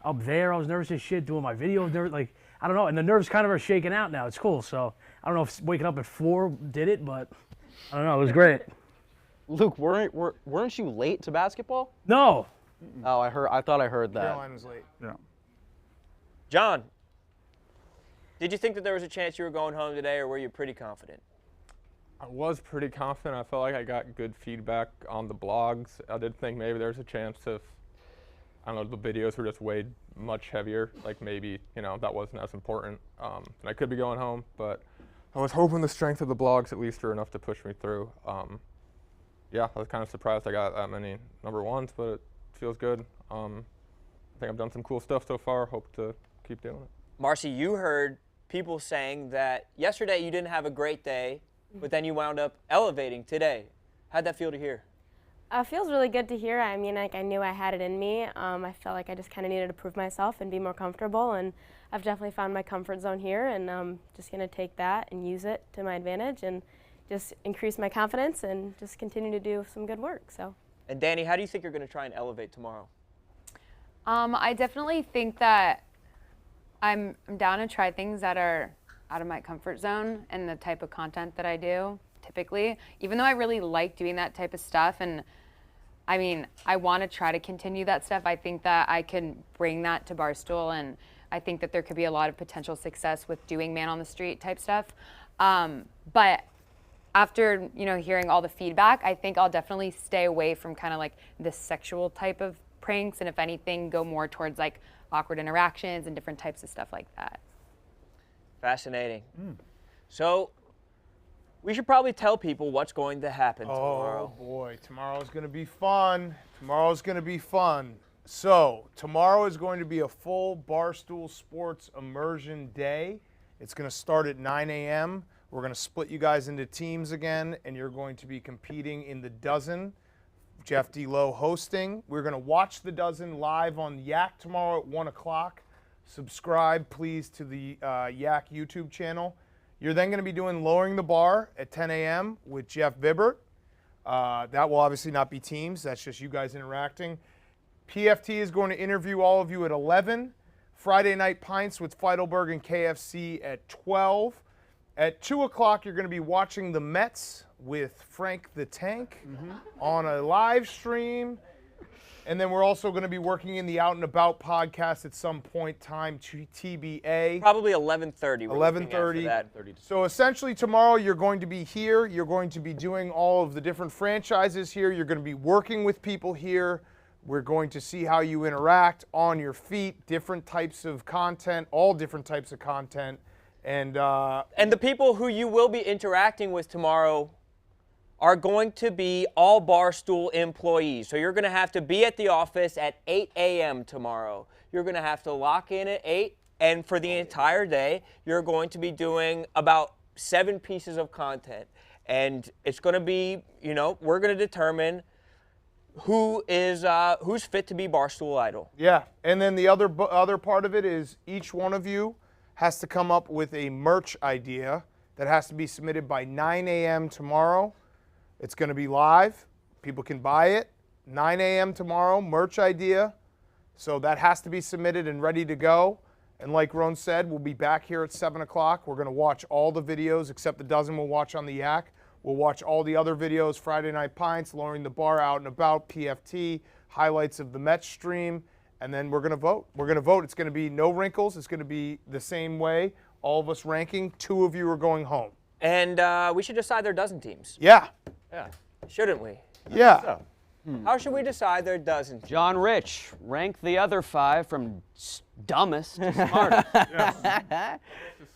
Up there, I was nervous as shit doing my video. I don't know, and the nerves kind of are shaking out now. It's cool. So I don't know if waking up at 4 did it, but I don't know. It was great. Luke, weren't you late to basketball? No. Oh, I thought I heard that. Caroline was late. Yeah. John, did you think that there was a chance you were going home today, or were you pretty confident? I was pretty confident. I felt like I got good feedback on the blogs. I did think maybe there's a chance if, I don't know, the videos were just weighed much heavier, like maybe, that wasn't as important. And I could be going home, but I was hoping the strength of the blogs at least were enough to push me through. Yeah, I was kind of surprised I got that many number 1s, but it feels good. I think I've done some cool stuff so far. Hope to keep doing it. Marcy, you heard people saying that yesterday you didn't have a great day, but then you wound up elevating today. How'd that feel to hear? It feels really good to hear. I knew I had it in me. I felt like I just kind of needed to prove myself and be more comfortable, and I've definitely found my comfort zone here, and I'm just going to take that and use it to my advantage and just increase my confidence and just continue to do some good work. So. And Danny, how do you think you're going to try and elevate tomorrow? I definitely think that I'm down to try things that are out of my comfort zone and the type of content that I do typically, even though I really like doing that type of stuff. And I mean, I want to try to continue that stuff. I think that I can bring that to Barstool, and I think that there could be a lot of potential success with doing man on the street type stuff. But after, hearing all the feedback, I think I'll definitely stay away from kind of like the sexual type of pranks, and if anything, go more towards like awkward interactions and different types of stuff like that. Fascinating. So we should probably tell people what's going to happen tomorrow. Oh boy, tomorrow's going to be fun. Tomorrow's going to be fun. So tomorrow is going to be a full Barstool Sports immersion day. It's going to start at 9 a.m. We're going to split you guys into teams again, and you're going to be competing in the dozen. Jeff D. Lowe hosting. We're going to watch the dozen live on Yak tomorrow at 1 o'clock. Subscribe, please, to the Yak YouTube channel. You're then going to be doing Lowering the Bar at 10 a.m. with Jeff Bibbert. That will obviously not be teams. That's just you guys interacting. PFT is going to interview all of you at 11. Friday Night Pints with Feidelberg and KFC at 12. At 2 o'clock, you're going to be watching the Mets with Frank the Tank on a live stream. And then we're also going to be working in the Out and About podcast at some point, time to TBA. Probably 11:30. 11:30. So essentially tomorrow you're going to be here. You're going to be doing all of the different franchises here. You're going to be working with people here. We're going to see how you interact on your feet, different types of content, all different types of content. And the people who you will be interacting with tomorrow are going to be all Barstool employees. So you're going to have to be at the office at 8 a.m. tomorrow. You're going to have to lock in at 8, and for the entire day, you're going to be doing about 7 pieces of content. And it's going to be, we're going to determine who's fit to be Barstool Idol. Yeah, and then the other part of it is each one of you has to come up with a merch idea that has to be submitted by 9 a.m. tomorrow. It's going to be live. People can buy it. 9 a.m. tomorrow, merch idea. So that has to be submitted and ready to go. And like Ron said, we'll be back here at 7 o'clock. We're going to watch all the videos except the dozen we'll watch on the Yak. We'll watch all the other videos, Friday Night Pints, Lowering the Bar, Out and About, PFT, highlights of the Mets stream, and then we're going to vote. We're going to vote. It's going to be no wrinkles. It's going to be the same way. All of us ranking. 2 of you are going home. And we should decide their dozen teams. Yeah. Yeah. Shouldn't we? Yeah. How should we decide their dozen teams? John Rich, rank the other 5 from dumbest to smartest. Yes. To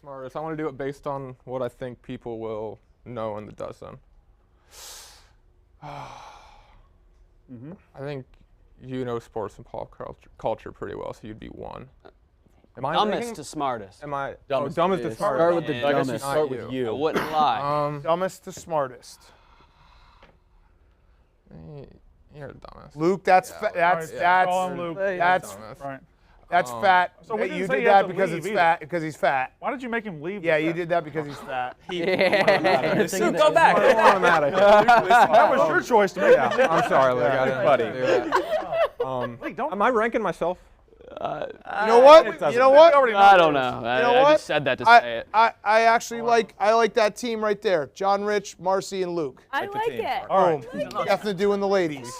smartest. I want to do it based on what I think people will know in the dozen. I think you know sports and pop culture pretty well, so you'd be 1. Dumbest to smartest. Am I? Dumbest dumbest to smartest. Start with the dumbest. Start with I wouldn't lie. Dumbest to smartest. You're the dumbest. Luke, that's Yeah, that's Luke. that's Right. that's fat. So we didn't You say did you had that to because leave it's either. fat. Because he's fat. Why did you make him leave? Yeah, you did that because he's fat. Luke, go back. I'm out of here. That was your choice to make. Yeah, I'm sorry, Luke. I didn't buddy. do that. Am I ranking myself? You know what? You know what? I don't know. You know I what? just said that to say it. I actually like that team right there. John Rich, Marcy, and Luke. I like it. Boom. Definitely doing the ladies.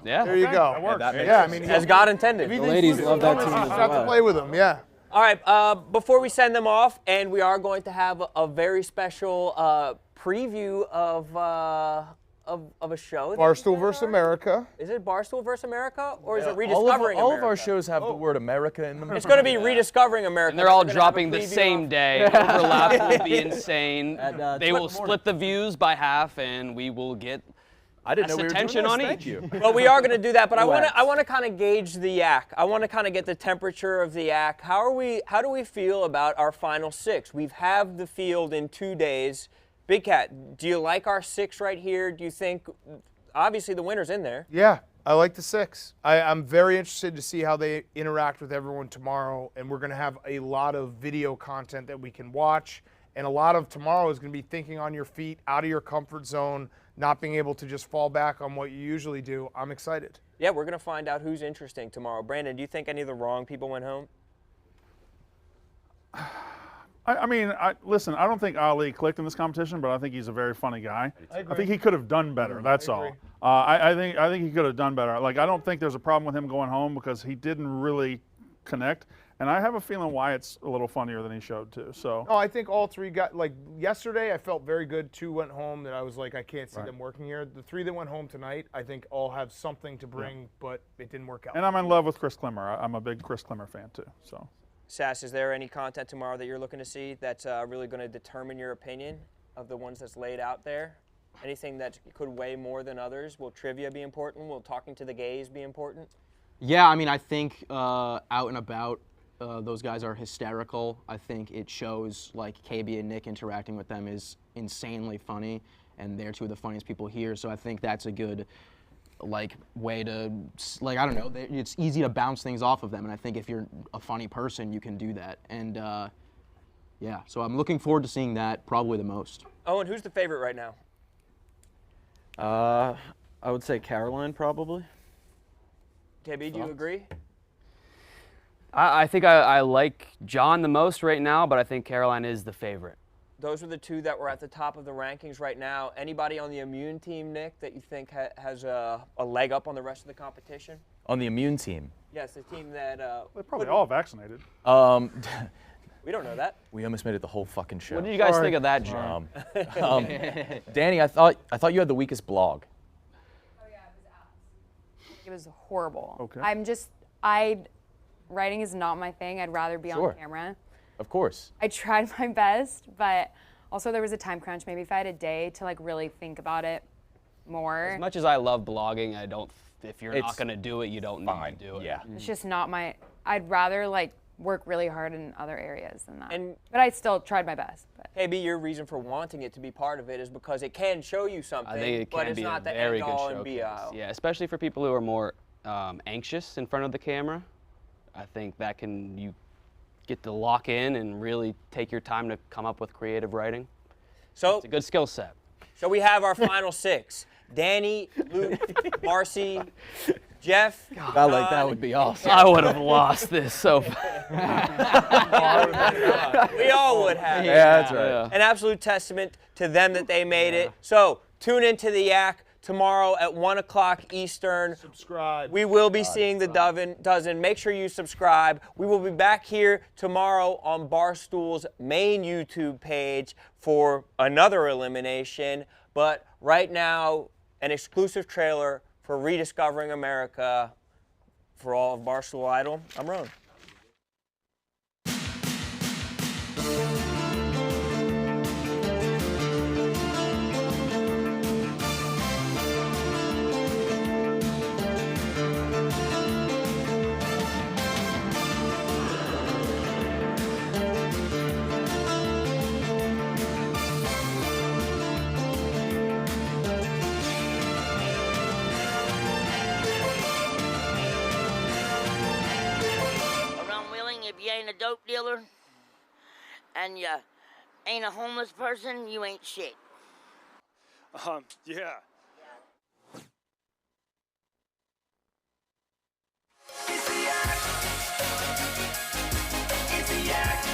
Yeah. There you go. That works. Yeah, I mean, As God intended. if he The thinks ladies Luke's love that dumbest, team you as just have to well. play with them. Yeah. All right, before we send them off, and we are going to have a very special preview of a show. Barstool versus America. Is it Barstool versus America, or is it Rediscovering all of America? our shows have the word America in them. It's going to be Rediscovering America. And they're all We're gonna have a dropping the preview same of- day. Overlap will be insane. They will Twit split the views by half, and we will get I didn't know we were doing attention this. on Thank each. you. Well, we are going to do that, but I Relax. want to kind of gauge the Yak. I want to kind of get the temperature of the Yak. How do we feel about our final 6? We've had the field in 2 days. Big Cat, do you like our 6 right here? Do you think, obviously the winner's in there? Yeah. I like the 6. I'm very interested to see how they interact with everyone tomorrow, and we're going to have a lot of video content that we can watch, and a lot of tomorrow is going to be thinking on your feet, out of your comfort zone, not being able to just fall back on what you usually do. I'm excited. Yeah, we're going to find out who's interesting tomorrow. Brandon, do you think any of the wrong people went home? Listen, I don't think Ali clicked in this competition, but I think he's a very funny guy. I think he could have done better. That's all. I think he could have done better. Like, I don't think there's a problem with him going home because he didn't really connect. And I have a feeling Wyatt's a little funnier than he showed too. So. No, I think all 3 got, like, yesterday I felt very good. 2 went home that I was like, I can't see them working here. The 3 that went home tonight, I think all have something to bring, but it didn't work out. And I'm in love with Chris Klimmer. I'm a big Chris Klimmer fan too. So. Sass, is there any content tomorrow that you're looking to see that's really going to determine your opinion of the ones that's laid out there? Anything that could weigh more than others? Will trivia be important? Will talking to the gays be important? Yeah, I mean, I think Out and About, those guys are hysterical. I think it shows, like, KB and Nick interacting with them is insanely funny, and they're 2 of the funniest people here, so I think that's a good, like, way to, like, I don't know, it's easy to bounce things off of them, and I think if you're a funny person, you can do that. And, yeah, so I'm looking forward to seeing that probably the most. Oh, and who's the favorite right now? I would say Caroline, probably. KB, do you agree? I think I like John the most right now, but I think Caroline is the favorite. Those are the 2 that were at the top of the rankings right now. Anybody on the immune team, Nick, that you think has a leg up on the rest of the competition? On the immune team? Yes, the team that... They're probably all vaccinated. We don't know that. We almost made it the whole fucking show. What did you guys think of that, John? Danny, I thought you had the weakest blog. It was horrible. Okay. Writing is not my thing. I'd rather be on camera. Of course. I tried my best, but also there was a time crunch. Maybe if I had a day to, like, really think about it more. As much as I love blogging, if you're not going to do it, you don't need to do it. Yeah. It's just not my, I'd rather, like, work really hard in other areas than that. But I still tried my best. But. Maybe your reason for wanting it to be part of it is because it can show you something, I think it but can it's be not a the very end good all and showcase. be all. Yeah, especially for people who are more anxious in front of the camera. I think that you get to lock in and really take your time to come up with creative writing. So it's a good skill set. So we have our final 6. Danny, Luke, Marcy, Jeff. God, like that would be awesome. I would have lost this so fast. We all would have. Yeah, that's right. Yeah. An absolute testament to them that they made it. So tune into the Yak tomorrow at 1 o'clock Eastern. Subscribe. We will be seeing the dozen. Make sure you subscribe. We will be back here tomorrow on Barstool's main YouTube page for another elimination. But right now, an exclusive trailer for Rediscovering America for all of Barstool Idol. I'm Ron. If you ain't a dope dealer and you ain't a homeless person, you ain't shit. Yeah. It's the Yak. It's the Yak.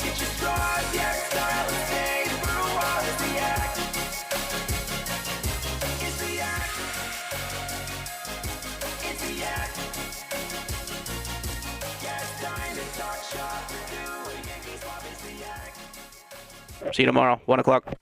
Get your straws, Yak style, and stay for a while. It's the Yak. It's the Yak. It's the Yak. See you tomorrow, 1 o'clock.